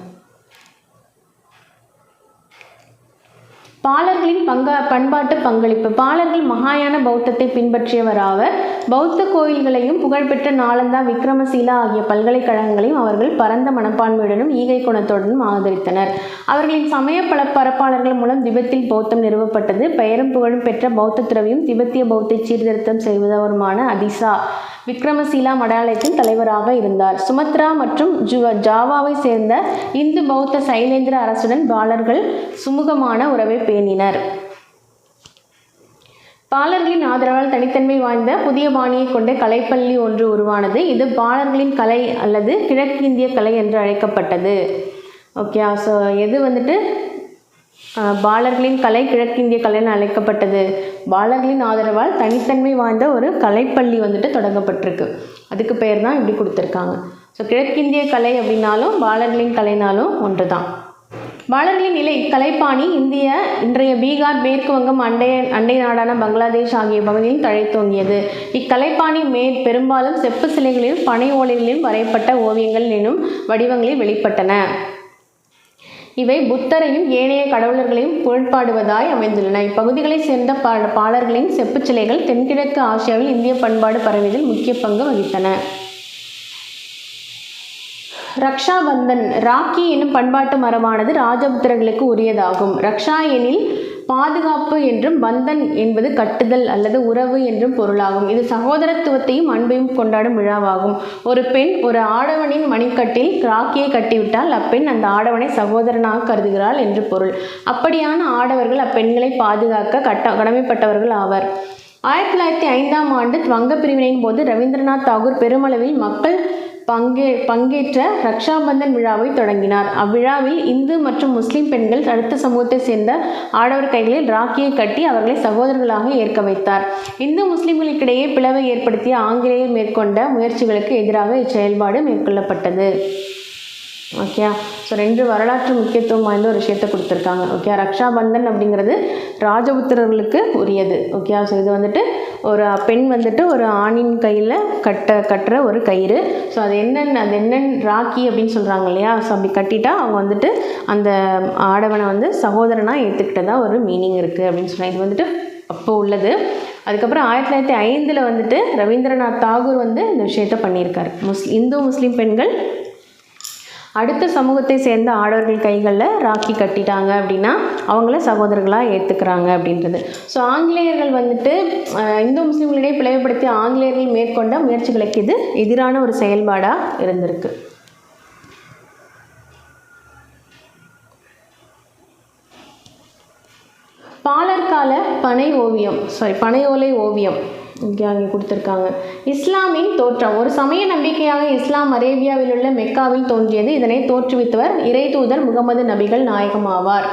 பாலர்களின் பண்பாட்டு பங்களிப்பு. பாலர்கள் மகாயான பௌத்தத்தை பின்பற்றியவராவர். பௌத்த கோயில்களையும் புகழ்பெற்ற நாலந்தா, விக்ரமசீலா ஆகிய பல்கலைக்கழகங்களையும் அவர்கள் பரந்த மனப்பான்மையுடனும் ஈகை குணத்துடனும் ஆதரித்தனர். அவர்களின் சமய பரப்பாளர்கள் மூலம் திபெத்தில் பௌத்தம் நிறுவப்பட்டது. பெயரும் புகழும் பெற்ற பௌத்த துறவியும் திபெத்திய பௌத்த சீர்திருத்தம் செய்வதவருமான அதிசா விக்ரமசீலா மடாலயத்தின் தலைவராக இருந்தார். சுமத்ரா மற்றும் ஜாவாவை சேர்ந்த இந்து பௌத்த சைலேந்திர அரசுடன் பாலர்கள் சுமூகமான உறவை பேணினர். பாலர்களின் ஆதரவால் தனித்தன்மை வாய்ந்த புதிய பாணியை கொண்ட கலைப்பள்ளி ஒன்று உருவானது. இது பாலர்களின் கலை அல்லது கிழக்கிந்திய கலை என்று அழைக்கப்பட்டது. ஓகே. ஸோ எது பாலர்களின் கலை கிழக்கிந்திய கலைன்னு அழைக்கப்பட்டது. பாலர்களின் ஆதரவால் தனித்தன்மை வாய்ந்த ஒரு கலைப்பள்ளி தொடங்கப்பட்டிருக்கு. அதுக்கு பெயர் தான் இப்படி கொடுத்துருக்காங்க. ஸோ கிழக்கிந்திய கலை அப்படின்னாலும் பாலர்களின் கலைனாலும் ஒன்று தான். பாலர்களின் கலைப்பாணி இன்றைய பீகார், மேற்கு வங்கம், அண்டை நாடான பங்களாதேஷ் ஆகிய பகுதியில் தழைத்தோங்கியது. இக்கலைப்பாணி பெரும்பாலும் செப்பு சிலைகளிலும் பனை ஓலைகளிலும் வரையப்பட்ட ஓவியங்கள் எனும் வடிவங்களில் வெளிப்பட்டன. இவை புத்தரையும் ஏனைய கடவுளர்களையும் புகழ்பாடுவதாய் அமைந்துள்ளன. இப்பகுதிகளைச் சேர்ந்த பாலர்களின் செப்புச் சிலைகள் தென்கிழக்கு ஆசியாவில் இந்திய பண்பாடு பரவியதில் முக்கிய பங்கு வகித்தன. ரக்ஷா பந்தன், ராக்கி என்னும் பண்பாட்டு மரபானது ராஜபுத்திரர்களுக்கு உரியதாகும். ரக்ஷா எனில் பாதுகாப்பு என்றும், பந்தன் என்பது கட்டுதல் அல்லது உறவு என்றும் பொருளாகும். இது சகோதரத்துவத்தையும் அன்பையும் கொண்டாடும் விழாவாகும். ஒரு பெண் ஒரு ஆடவனின் மணிக்கட்டில் ராக்கியை கட்டிவிட்டால் அப்பெண் அந்த ஆடவனை சகோதரனாக கருதுகிறாள் என்று பொருள். அப்படியான ஆடவர்கள் அப்பெண்களை பாதுகாக்க கடமைப்பட்டவர்கள் ஆவர். 1905ஆம் ஆண்டு வங்க பிரிவினையின் போது ரவீந்திரநாத் தாகூர் பெருமளவில் மக்கள் பங்கேற்ற ரக்ஷாபந்தன் விழாவை தொடங்கினார். அவ்விழாவில் இந்து மற்றும் முஸ்லிம் பெண்கள் அடுத்த சமூகத்தை சேர்ந்த ஆடவர் கைகளில் ராக்கியை கட்டி அவர்களை சகோதரர்களாக ஏற்க வைத்தார். இந்து முஸ்லிம்களுக்கிடையே பிளவை ஏற்படுத்திய ஆங்கிலேயர் மேற்கொண்ட முயற்சிகளுக்கு எதிராக இச்செயல்பாடு மேற்கொள்ளப்பட்டது. ஓகே, ஸோ 2 வரலாற்று முக்கியத்துவம் வாய்ந்த ஒரு விஷயத்தை கொடுத்துருக்காங்க. ஓகே, ரக்ஷாபந்தன் அப்படிங்கிறது ராஜபுத்திரர்களுக்கு உரியது. ஓகே, ஸோ இது வந்துட்டு ஒரு பெண் வந்துட்டு ஒரு ஆணின் கையில் கட்டுற ஒரு கயிறு. ஸோ அது என்னென்ன ராக்கி அப்படின்னு சொல்கிறாங்க இல்லையா. ஸோ அப்படி கட்டிட்டா அவங்க வந்துட்டு அந்த ஆடவனை வந்து சகோதரனாக ஏற்றுக்கிட்டதா ஒரு மீனிங் இருக்குது அப்படின்னு சொன்னாங்க. இது வந்துட்டு அப்போ உள்ளது. அதுக்கப்புறம் 1905 வந்துட்டு ரவீந்திரநாத் தாகூர் வந்து இந்த விஷயத்த பண்ணியிருக்காரு. இந்து முஸ்லீம் பெண்கள் அடுத்த சமூகத்தை சேர்ந்த ஆடவர்கள் கைகளில் ராக்கி கட்டிட்டாங்க அப்படின்னா அவங்கள சகோதரர்களாக ஏற்றுக்கிறாங்க அப்படின்றது. ஸோ ஆங்கிலேயர்கள் வந்துட்டு இந்து முஸ்லீம்களிடையே பிளவுபடுத்தி ஆங்கிலேயர்கள் மேற்கொண்ட முயற்சிகளுக்கு இது எதிரான ஒரு செயல்பாடாக இருந்திருக்கு. பாலர்கால பனை ஓலை ஓவியம் இங்கே கொடுத்துருக்காங்க. இஸ்லாமின் தோற்றம். ஒரு சமய நம்பிக்கையாக இஸ்லாம் அரேபியாவில் உள்ள மெக்காவில் தோன்றியது. இதனை தோற்றுவித்தவர் இறை தூதர் முகமது நபிகள் நாயகம் ஆவார்.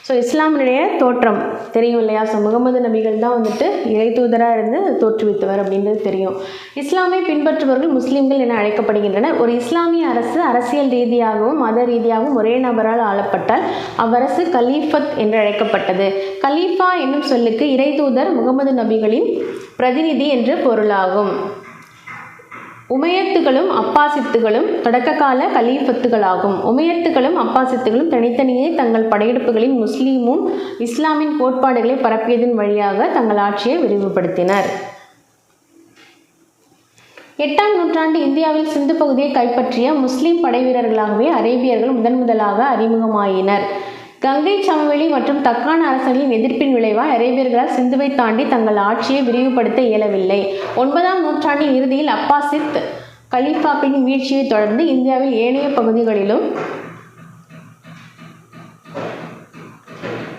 ஸோ இஸ்லாமினுடைய தோற்றம் தெரியும் இல்லையா. ஸோ முகமது நபிகள் தான் வந்துட்டு இறை தூதராக இருந்து தோற்றுவித்தவர் அப்படின்றது தெரியும். இஸ்லாமை பின்பற்றுபவர்கள் முஸ்லீம்கள் என அழைக்கப்படுகின்றனர். ஒரு இஸ்லாமிய அரசு அரசியல் ரீதியாகவும் மத ரீதியாகவும் ஒரே நபரால் ஆளப்பட்டால் அவ்வரசு கலீஃபத் என்று அழைக்கப்பட்டது. கலீஃபா என்னும் சொல்லுக்கு இறை தூதர் முகமது நபிகளின் பிரதிநிதி என்று பொருளாகும். உமையத்துகளும் அப்பாசித்துகளும் தொடக்க கால கலீஃபத்துகளாகும். உமையத்துகளும் அப்பாசித்துகளும் தனித்தனியே தங்கள் படையெடுப்புகளின் முஸ்லீமும் இஸ்லாமின் கோட்பாடுகளை பரப்பியதன் வழியாக தங்கள் ஆட்சியை விரிவுபடுத்தினர். 8ஆம் நூற்றாண்டு இந்தியாவில் சிந்து பகுதியை கைப்பற்றிய முஸ்லீம் படைவீரர்களாகவே அரேபியர்கள் முதன்முதலாக அறிமுகமாயினர். கங்கை சமவெளி மற்றும் தக்கான அரசர்களின் எதிர்ப்பின் விளைவால் அரேபியர்களால் சிந்துவை தாண்டி தங்கள் ஆட்சியை விரிவுபடுத்த இயலவில்லை. 9ஆம் நூற்றாண்டின் இறுதியில் அப்பாசித் கலீஃபாக்களின் வீழ்ச்சியை தொடர்ந்து இந்தியாவில் ஏனைய பகுதிகளிலும்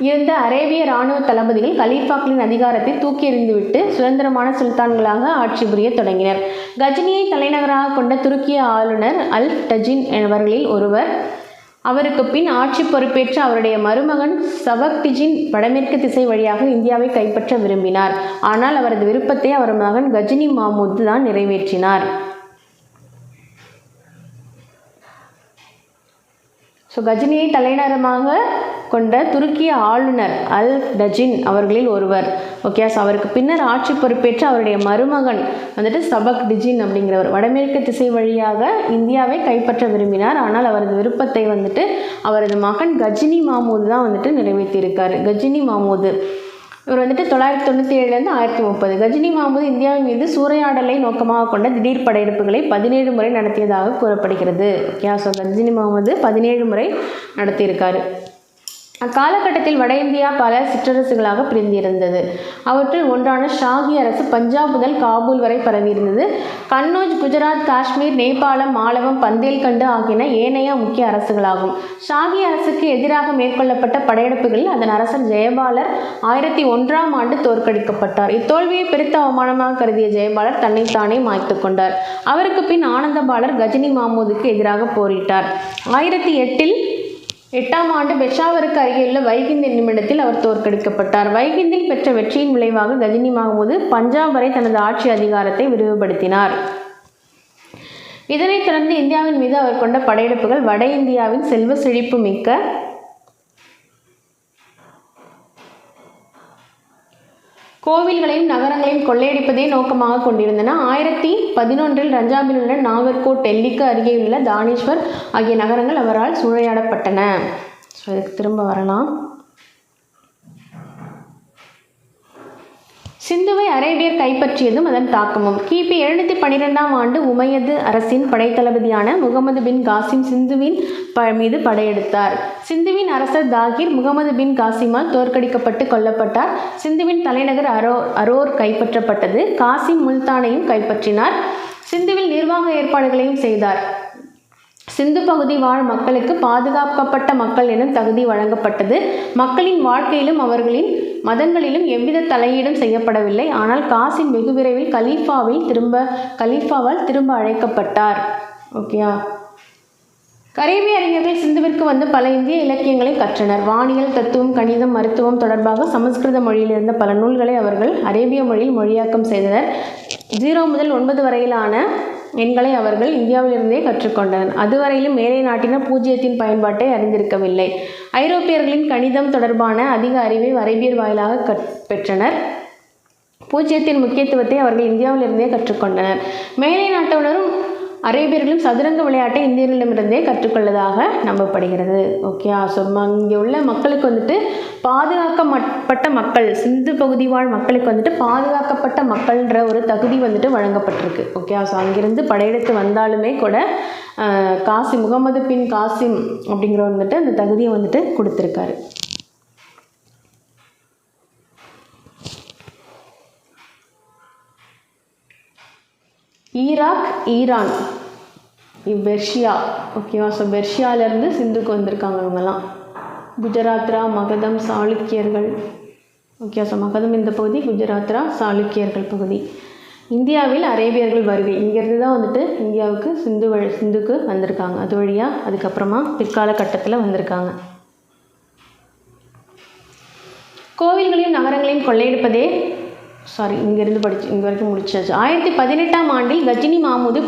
இருந்த அரேபிய இராணுவ தளபதிகள் கலீஃபாக்களின் அதிகாரத்தை தூக்கி எறிந்துவிட்டு சுதந்திரமான சுல்தான்களாக ஆட்சி புரிய தொடங்கினர். கஜினியை தலைநகராக கொண்ட துருக்கிய ஆளுநர் அல் டஜின் என்பவர்களில் ஒருவர். அவருக்கு பின் ஆட்சி பொறுப்பேற்ற அவருடைய மருமகன் சபக்டிஜின் வடமேற்கு திசை வழியாக இந்தியாவை கைப்பற்ற விரும்பினார். ஆனால் அவரது விருப்பத்தை அவர் மகன் கஜினி மாமூத் தான் நிறைவேற்றினார். ஸோ கஜினியை தலைநகரமாக கொண்ட துருக்கிய ஆளுநர் அல் டஜின் அவர்களில் ஒருவர். ஓகே, ஸோ அவருக்கு பின்னர் ஆட்சி பொறுப்பேற்ற அவருடைய மருமகன் வந்துட்டு சபக்டிஜின் அப்படிங்கிறவர் வடமேற்கு திசை வழியாக இந்தியாவை கைப்பற்ற விரும்பினார். ஆனால் அவரது விருப்பத்தை வந்துட்டு அவரது மகன் கஜினி மாமூத் தான் வந்துட்டு நிறைவேற்றியிருக்காரு. கஜினி மாமூத் இவர் வந்துட்டு 997 1930. கஜினி மாமூத் இந்தியாவின் மீது சூறையாடலை நோக்கமாக கொண்ட திடீர் படையெடுப்புகளை 17 முறை நடத்தியதாக கூறப்படுகிறது. ஓகே, ஸோ கஜினி மாமூத் 17 முறை நடத்தியிருக்காரு. அக்காலகட்டத்தில் வட இந்தியா பல சிற்றரசுகளாக பிரிந்திருந்தது. அவற்றில் ஒன்றான ஷாஹி அரசு பஞ்சாப் முதல் காபூல் வரை பரவியிருந்தது. கன்னோஜ், குஜராத், காஷ்மீர், நேபாளம், மாலவம், பந்தேல்கண்டு ஆகியன ஏனைய முக்கிய அரசுகளாகும். ஷாஹி அரசுக்கு எதிராக மேற்கொள்ளப்பட்ட படையெடுப்புகளில் அதன் அரசர் ஜெயபாலர் 1001ஆம் ஆண்டு தோற்கடிக்கப்பட்டார். இத்தோல்வியை பெருத்த அவமானமாக கருதிய ஜெயபாலர் தன்னைத்தானே மாய்த்து கொண்டார். அவருக்கு பின் ஆனந்தபாலர் கஜினி மாமூதுக்கு எதிராக போரிட்டார். 1008ஆம் ஆண்டு பெஷாவருக்கு அருகேயுள்ள வைகிந்த் என்னும் இடத்தில் அவர் தோற்கடிக்கப்பட்டார். வைகிந்தில் பெற்ற வெற்றியின் விளைவாக கஜினி மாமூது பஞ்சாப் வரை தனது ஆட்சி அதிகாரத்தை விரிவுபடுத்தினார். இதனைத் தொடர்ந்து இந்தியாவின் மீது அவர் கொண்ட படையெடுப்புகள் வட இந்தியாவின் செல்வ செழிப்பு மிக்க கோவில்களையும் நகரங்களையும் கொள்ளையடிப்பதே நோக்கமாக கொண்டிருந்தன. 1011 பஞ்சாபில் உள்ள நாகர்கோட், டெல்லிக்கு அருகேயுள்ள தானேஸ்வர் ஆகிய நகரங்கள் அவரால் சூறையாடப்பட்டன. இதுக்கு திரும்ப வரலாம். சிந்துவை அரேபியர் கைப்பற்றியதும் அதன் தாக்கமும். கிபி 712ஆம் ஆண்டு உமையது அரசின் படைத்தளபதியான முகமது பின் காசிம் சிந்துவின் மீது படையெடுத்தார். சிந்துவின் அரசர் தாகிர் முகமது பின் காசிமால் தோற்கடிக்கப்பட்டு கொல்லப்பட்டார். சிந்துவின் தலைநகர் அரோர் கைப்பற்றப்பட்டது. காசிம் முல்தானையும் கைப்பற்றினார். சிந்துவில் நிர்வாக ஏற்பாடுகளையும் செய்தார். சிந்து பகுதி வாழ் மக்களுக்கு பாதுகாக்கப்பட்ட மக்கள் எனும் தகுதி வழங்கப்பட்டது. மக்களின் வாழ்க்கையிலும் அவர்களின் மதங்களிலும் எவ்வித தலையீடும் செய்யப்படவில்லை. ஆனால் காசிம் வெகு விரைவில் கலீஃபாவால் திரும்ப அழைக்கப்பட்டார். ஓகேயா. அரேபிய அறிஞர்கள் சிந்துவிற்கு வந்து பல இந்திய இலக்கியங்களை கற்றனர். வானியல், தத்துவம், கணிதம், மருத்துவம் தொடர்பாக சமஸ்கிருத மொழியில் இருந்த பல நூல்களை அவர்கள் அரேபிய மொழியில் மொழியாக்கம் செய்தனர். 0 முதல் 9 வரையிலான எண்களை அவர்கள் இந்தியாவிலிருந்தே கற்றுக்கொண்டனர். அதுவரையிலும் மேலை நாட்டினர் பூஜ்ஜியத்தின் பயன்பாட்டை அறிந்திருக்கவில்லை. ஐரோப்பியர்களின் கணிதம் தொடர்பான அதிக அறிவை அரேபியர் வாயிலாக பெற்றனர். பூஜ்ஜியத்தின் முக்கியத்துவத்தை அவர்கள் இந்தியாவிலிருந்தே கற்றுக்கொண்டனர். மேலை நாட்டவரும் அரேபியர்களும் சதுரங்க விளையாட்டை இந்தியர்களிடமிருந்தே கற்றுக்கொள்ளதாக நம்பப்படுகிறது. ஓகே. ஸோ இங்கே உள்ள மக்களுக்கு வந்துட்டு பாதுகாக்கப்பட்ட மக்கள், சிந்து பகுதி வாழ் மக்களுக்கு வந்துட்டு பாதுகாக்கப்பட்ட மக்கள்ன்ற ஒரு தகுதி வந்துட்டு வழங்கப்பட்டிருக்கு. ஓகே. ஸோ அங்கிருந்து படையெடுத்து வந்தாலுமே கூட முகமது பின் காசிம் அப்படிங்கிறவர் வந்துட்டு அந்த தகுதியை வந்துட்டு கொடுத்துருக்காரு. Iraq, Iran, Persia. ஓகேவா. ஸோ பெர்ஷியாவிலேருந்து சிந்துக்கு வந்திருக்காங்க இவங்கெல்லாம். குஜராத்ரா, மகதம், சாளுக்கியர்கள். ஓகே. ஸோ மகதம் இந்த பகுதி, குஜராத்ரா சாளுக்கியர்கள் பகுதி. இந்தியாவில் அரேபியர்கள் வருகை. இங்கேருந்து தான் வந்துட்டு இந்தியாவுக்கு சிந்துக்கு வந்திருக்காங்க. அது வழியாக அதுக்கப்புறமா பிற்கால கட்டத்தில் வந்திருக்காங்க. கோவில்களையும் நகரங்களையும் கொள்ளையடிப்பதே இங்கேருந்து இங்கே வரைக்கும் முடிச்சாச்சு. 1018ஆம் ஆண்டில் கஜினி மாமுது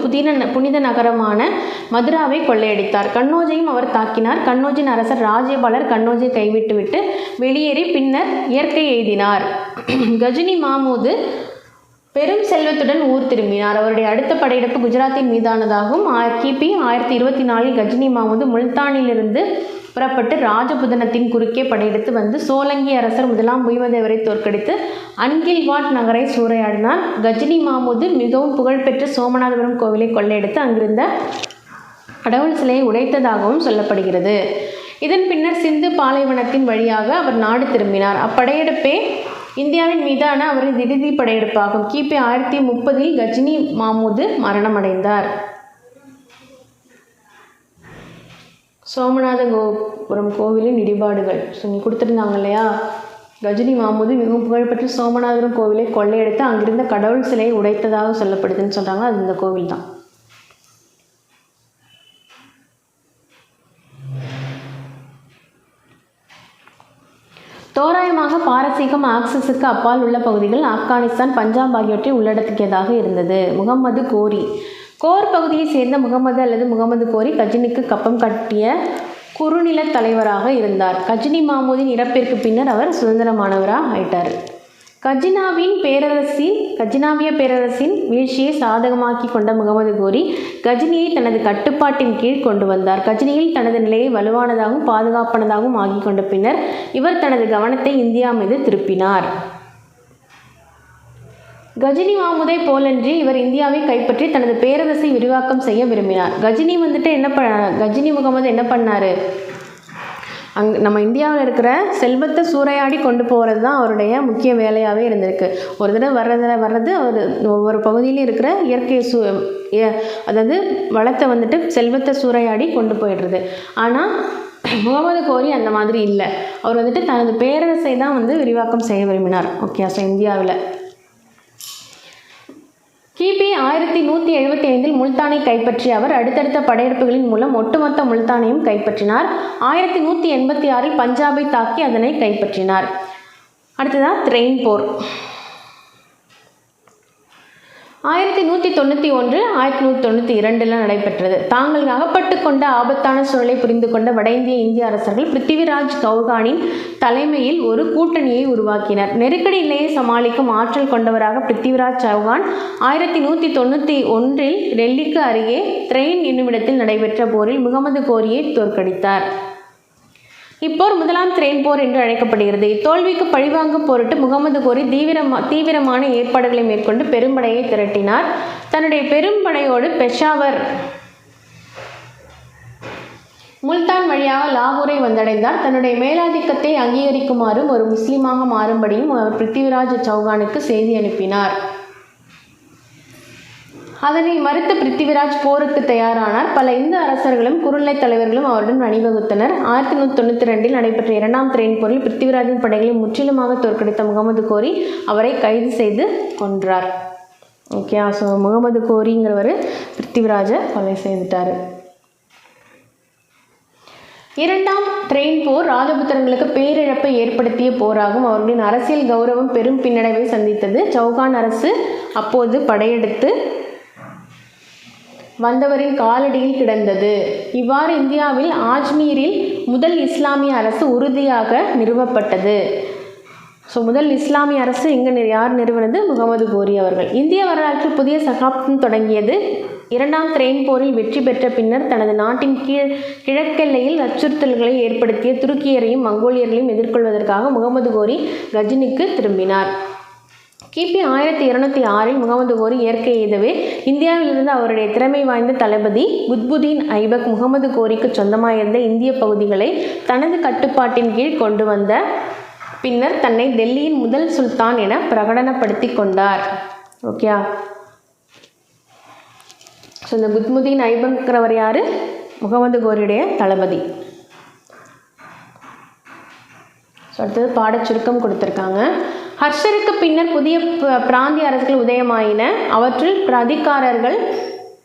புனித நகரமான மதுராவை கொள்ளையடித்தார். கன்னோஜையும் அவர் தாக்கினார். கன்னோஜின் அரசர் ராஜ்யபாலர் கன்னோஜை கைவிட்டுவிட்டு வெளியேறி பின்னர் இயற்கை எய்தினார். கஜினி மாமுது பெரும் செல்வத்துடன் ஊர் திரும்பினார். அவருடைய அடுத்த படையெடுப்பு குஜராத்தின் மீதானதாகும். கிபி 1024இல் கஜினி மாமுது முல்தானிலிருந்து புறப்பட்டு ராஜபுதனத்தின் குறுக்கே படையெடுத்து வந்து சோலங்கி அரசர் முதலாம் புய்மதேவரை தோற்கடித்து அன்கில்வாட் நகரை சூறையாடினார். கஜினி மாமுது மிகவும் புகழ்பெற்ற சோமநாதபுரம் கோவிலை கொள்ளையடித்து அங்கிருந்த கடவுள் சிலையை உடைத்ததாகவும் சொல்லப்படுகிறது. இதன் பின்னர் சிந்து பாலைவனத்தின் வழியாக அவர் நாடு திரும்பினார். அப்படையெடுப்பே இந்தியாவின் மீதான அவரது இறுதி படையெடுப்பாகும். கிபி 1030இல் கஜினி மாமுது மரணமடைந்தார். சோமநாதபுரம் கோவிலின் இடிபாடுகள். ஸோ இங்கே கொடுத்துருந்தாங்க இல்லையா, கஜினி மாமுது மிகவும் புகழ்பெற்ற சோமநாதபுரம் கோவிலை கொள்ளையடித்து அங்கிருந்த கடவுள் சிலையை உடைத்ததாக சொல்லப்படுதுன்னு சொல்கிறாங்க. அது இந்த கோவில் தான். தோராயமாக பாரசீகம் ஆக்சஸுக்கு அப்பால் உள்ள பகுதிகள் ஆப்கானிஸ்தான், பஞ்சாப் ஆகியவற்றை உள்ளடக்கியதாக இருந்தது. முகமது கோரி. கோர் பகுதியை சேர்ந்த முகமது அல்லது முகமது கோரி கஜினிக்கு கப்பம் கட்டிய குறுநில தலைவராக இருந்தார். கஜினி மாமுதின் இறப்பிற்கு பின்னர் அவர் சுதந்திரமானவராக ஆயிட்டார். கஜினாவிய பேரரசின் வீழ்ச்சியை சாதகமாக்கி கொண்ட முகமது கோரி கஜினியை தனது கட்டுப்பாட்டின் கீழ் கொண்டு வந்தார். கஜினியில் தனது நிலையை வலுவானதாகவும் பாதுகாப்பானதாகவும் ஆக்கி கொண்ட பின்னர் இவர் தனது கவனத்தை இந்தியா மீது திருப்பினார். கஜினி மாமுதை போலன்றி இவர் இந்தியாவை கைப்பற்றி தனது பேரரசை விரிவாக்கம் செய்ய விரும்பினார். கஜினி முகமது என்ன பண்ணார்? நம்ம இந்தியாவில் இருக்கிற செல்வத்தை சூறையாடி கொண்டு போகிறது தான் அவருடைய முக்கிய வேலையாகவே இருந்திருக்கு. ஒரு தடவை வர்றது அவர் ஒவ்வொரு பகுதியிலும் இருக்கிற இயற்கை அதாவது வளத்தை வந்துட்டு செல்வத்தை சூறையாடி கொண்டு போயிடுறது. ஆனால் முகமது கோரி அந்த மாதிரி இல்லை. அவர் வந்துட்டு தனது பேரரசை தான் விரிவாக்கம் செய்ய விரும்பினார். ஓகே. ஸோ இந்தியாவில் கிபி 1175இல் முல்தானை கைப்பற்றிய அவர் அடுத்தடுத்த படையெடுப்புகளின் மூலம் ஒட்டுமொத்த முல்தானையும் கைப்பற்றினார். 1186இல் பஞ்சாபை தாக்கி அதனை கைப்பற்றினார். அடுத்ததான் திரெயின் போர். 1191, 1192 நடைபெற்றது. தாங்கள் அகப்பட்டு கொண்ட ஆபத்தான சூழலை புரிந்து கொண்ட வட இந்திய அரசர்கள் பிருத்திவிராஜ் கவுகானின் தலைமையில் ஒரு கூட்டணியை உருவாக்கினர். நெருக்கடி நிலையை சமாளிக்கும் ஆற்றல் கொண்டவராக பிருத்திவிராஜ் சௌகான் 1191இல் டெல்லிக்கு அருகே திரெயின் என்னுமிடத்தில் நடைபெற்ற போரில் முகமது கோரியை தோற்கடித்தார். இப்போர் முதலாம் திரைன் போர் என்று அழைக்கப்படுகிறது. இத்தோல்விக்கு பழிவாங்கும் பொருட்டு முகமது கோரி தீவிரமான ஏற்பாடுகளை மேற்கொண்டு பெரும்படையை திரட்டினார். தன்னுடைய பெரும்படையோடு பெஷாவர் முல்தான் வழியாக லாகூரை வந்தடைந்தார். தன்னுடைய மேலாதிக்கத்தை அங்கீகரிக்குமாறும் ஒரு முஸ்லீமாக மாறும்படியும் அவர் பிருத்திவிராஜ் சௌகானுக்கு செய்தி அனுப்பினார். அதனை மறுத்த பிருத்திவிராஜ் போருக்கு தயாரானார். பல இந்து அரசர்களும் குறுநிலை தலைவர்களும் அவருடன் அணிவகுத்தனர். 1192 நடைபெற்ற 2ஆம் திரைன் போரில் பிருத்திவிராஜின் படைகளை முற்றிலுமாக தோற்கடித்த முகமது கோரி அவரை கைது செய்து கொன்றார். ஓகே, ஸோ முகமது கோரிங்கிறவர் பிருத்திவிராஜை கொலை செய்துட்டார். 2ஆம் திரைன் போர் ராஜபுத்திரங்களுக்கு பேரிழப்பை ஏற்படுத்திய போராகும். அவர்களின் அரசியல் கௌரவம் பெரும் பின்னடைவை சந்தித்தது. சௌகான் அரசு அப்போது படையெடுத்து வந்தவரின் காலடியில் கிடந்தது. இவ்வாறு இந்தியாவில் ஆஜ்மீரில் முதல் இஸ்லாமிய அரசு உறுதியாக நிறுவப்பட்டது. ஸோ முதல் இஸ்லாமிய அரசு இங்கே யார் நிறுவனது? முகமது கோரி அவர்கள். இந்திய வரலாற்றில் புதிய சகாப்தம் தொடங்கியது. 2ஆம் திரைன் போரில் வெற்றி பெற்ற பின்னர் தனது நாட்டின் கிழக்கெல்லையில் அச்சுறுத்தல்களை ஏற்படுத்திய துருக்கியரையும் மங்கோலியர்களையும் எதிர்கொள்வதற்காக முகமது கோரி கஜினிக்கு திரும்பினார். கிபி 1206 முகமது கோரி இயற்கை எய்தவே இந்தியாவிலிருந்து அவருடைய திறமை வாய்ந்த தளபதி குத்புதீன் ஐபக் முகமது கோரிக்கு சொந்தமாயிருந்த இந்திய பகுதிகளை தனது கட்டுப்பாட்டின் கீழ் கொண்டு வந்த பின்னர் தன்னை டெல்லியின் முதல் சுல்தான் என பிரகடனப்படுத்தி கொண்டார். ஓகே, ஸோ இந்த குத்புதீன் ஐபக்ங்கிறவர் யார்? முகமது கோரியுடைய தளபதி. ஸோ அடுத்தது பாடச் சுருக்கம் கொடுத்துருக்காங்க. ஹர்ஷருக்கு பின்னர் புதிய பிராந்திய அரசுகள் உதயமாயின. அவற்றில் பிரதிகாரர்கள்,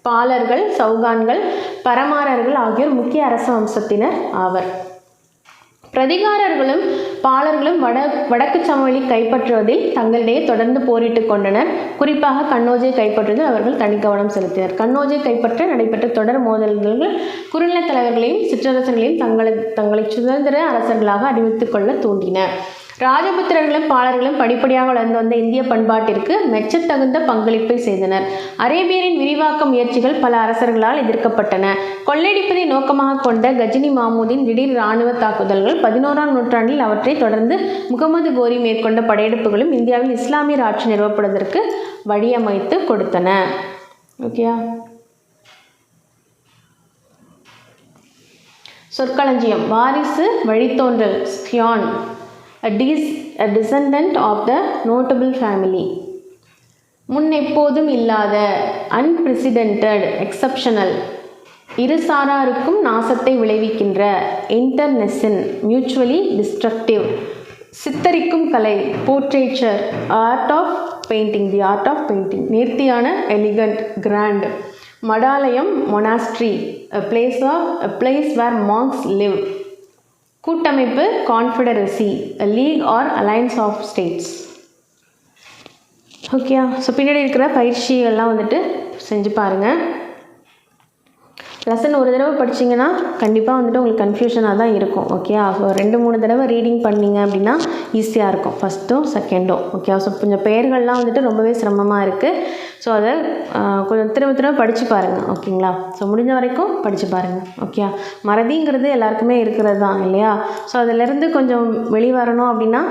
பாலர்கள், சௌகான்கள், பரமாரர்கள் ஆகியோர் முக்கிய அரச வம்சத்தினர் ஆவர். பிரதிகாரர்களும் பாலர்களும் வடக்கு சமவெளி கைப்பற்றுவதில் தங்களிடையே தொடர்ந்து போரிட்டு கொண்டனர். குறிப்பாக கன்னோஜை கைப்பற்றுவதில் அவர்கள் தனி கவனம் செலுத்தினர். கன்னோஜை கைப்பற்ற நடைபெற்ற தொடர் மோதல்கள் குறுநில தலைவர்களையும் சிற்றரசர்களையும் தங்களை சுதந்திர அரசர்களாக அறிவித்துக் கொள்ள தூண்டின. ராஜபுத்திரர்களும் பாலர்களும் படிப்படியாக வளர்ந்து வந்த இந்திய பண்பாட்டிற்கு மெச்சத்தகுந்த பங்களிப்பை செய்தனர். அரேபியரின் விரிவாக்க முயற்சிகள் பல அரசர்களால் எதிர்க்கப்பட்டன. கொள்ளையடிப்பதை நோக்கமாக கொண்ட கஜினி மாமூதின் திடீர் இராணுவ தாக்குதல்கள் 11ஆம் நூற்றாண்டில் அவற்றை தொடர்ந்து முகமது கோரி மேற்கொண்ட படையெடுப்புகளும் இந்தியாவில் இஸ்லாமிய ஆட்சி நிறுவப்படுவதற்கு வழியமைத்து கொடுத்தன. ஓகேயா? சொற்களஞ்சியம். வாரிசு, வழித்தோன்றல், ஸ்கியான், a descendant of the notable family. முன்னெப்போதும் இல்லாத, unprecedented, exceptional, இரு சாராருக்கும் நாசத்தை விளைவிக்கின்ற, internecine, mutually destructive, சித்தரிக்கும் கலை, portraiture, art of painting, the art of painting, நேர்த்தியான, elegant, grand, மடாலயம், monastery, a place where monks live, கூட்டமைப்பு, confederacy, a league or alliance of states. Okay, so பின்னாடி இருக்கிற பயிற்சியெல்லாம் வந்துட்டு செஞ்சு பாருங்கள். லெசன் ஒரு தடவை படிச்சிங்கன்னா கண்டிப்பாக வந்துட்டு உங்களுக்கு கன்ஃபியூஷனாக தான் இருக்கும். ஓகே, ஸோ 2-3 தடவை ரீடிங் பண்ணிங்க அப்படின்னா ஈஸியாக இருக்கும், ஃபஸ்ட்டும் செகண்டும். ஓகே, ஸோ கொஞ்சம் பெயர்கள்லாம் வந்துட்டு ரொம்பவே சிரமமாக இருக்குது. ஸோ அதை கொஞ்சம் திரும்ப படித்து பாருங்கள். ஓகேங்களா? ஸோ முடிஞ்ச வரைக்கும் படித்து பாருங்கள். ஓகே, மறதிங்கிறது எல்லாருக்குமே இருக்கிறது தான் இல்லையா? ஸோ அதிலேருந்து கொஞ்சம் வெளிவரணும் அப்படின்னா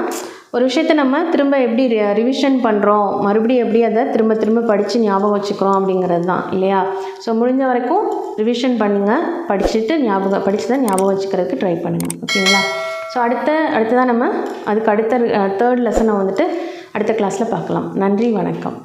ஒரு விஷயத்தை நம்ம திரும்ப எப்படி ரிவிஷன் பண்ணுறோம், மறுபடியும் எப்படி அதை திரும்ப படித்து ஞாபகம் வச்சுக்கிறோம் அப்படிங்கிறது தான் இல்லையா? ஸோ முடிஞ்ச வரைக்கும் ரிவிஷன் பண்ணுங்கள், படித்ததை ஞாபகம் வச்சுக்கிறதுக்கு ட்ரை பண்ணுங்கள். ஓகேங்களா? ஸோ அடுத்ததான் நம்ம அதுக்கு அடுத்த 3rd லெசனை வந்துட்டு அடுத்த கிளாஸில் பார்க்கலாம். நன்றி, வணக்கம்.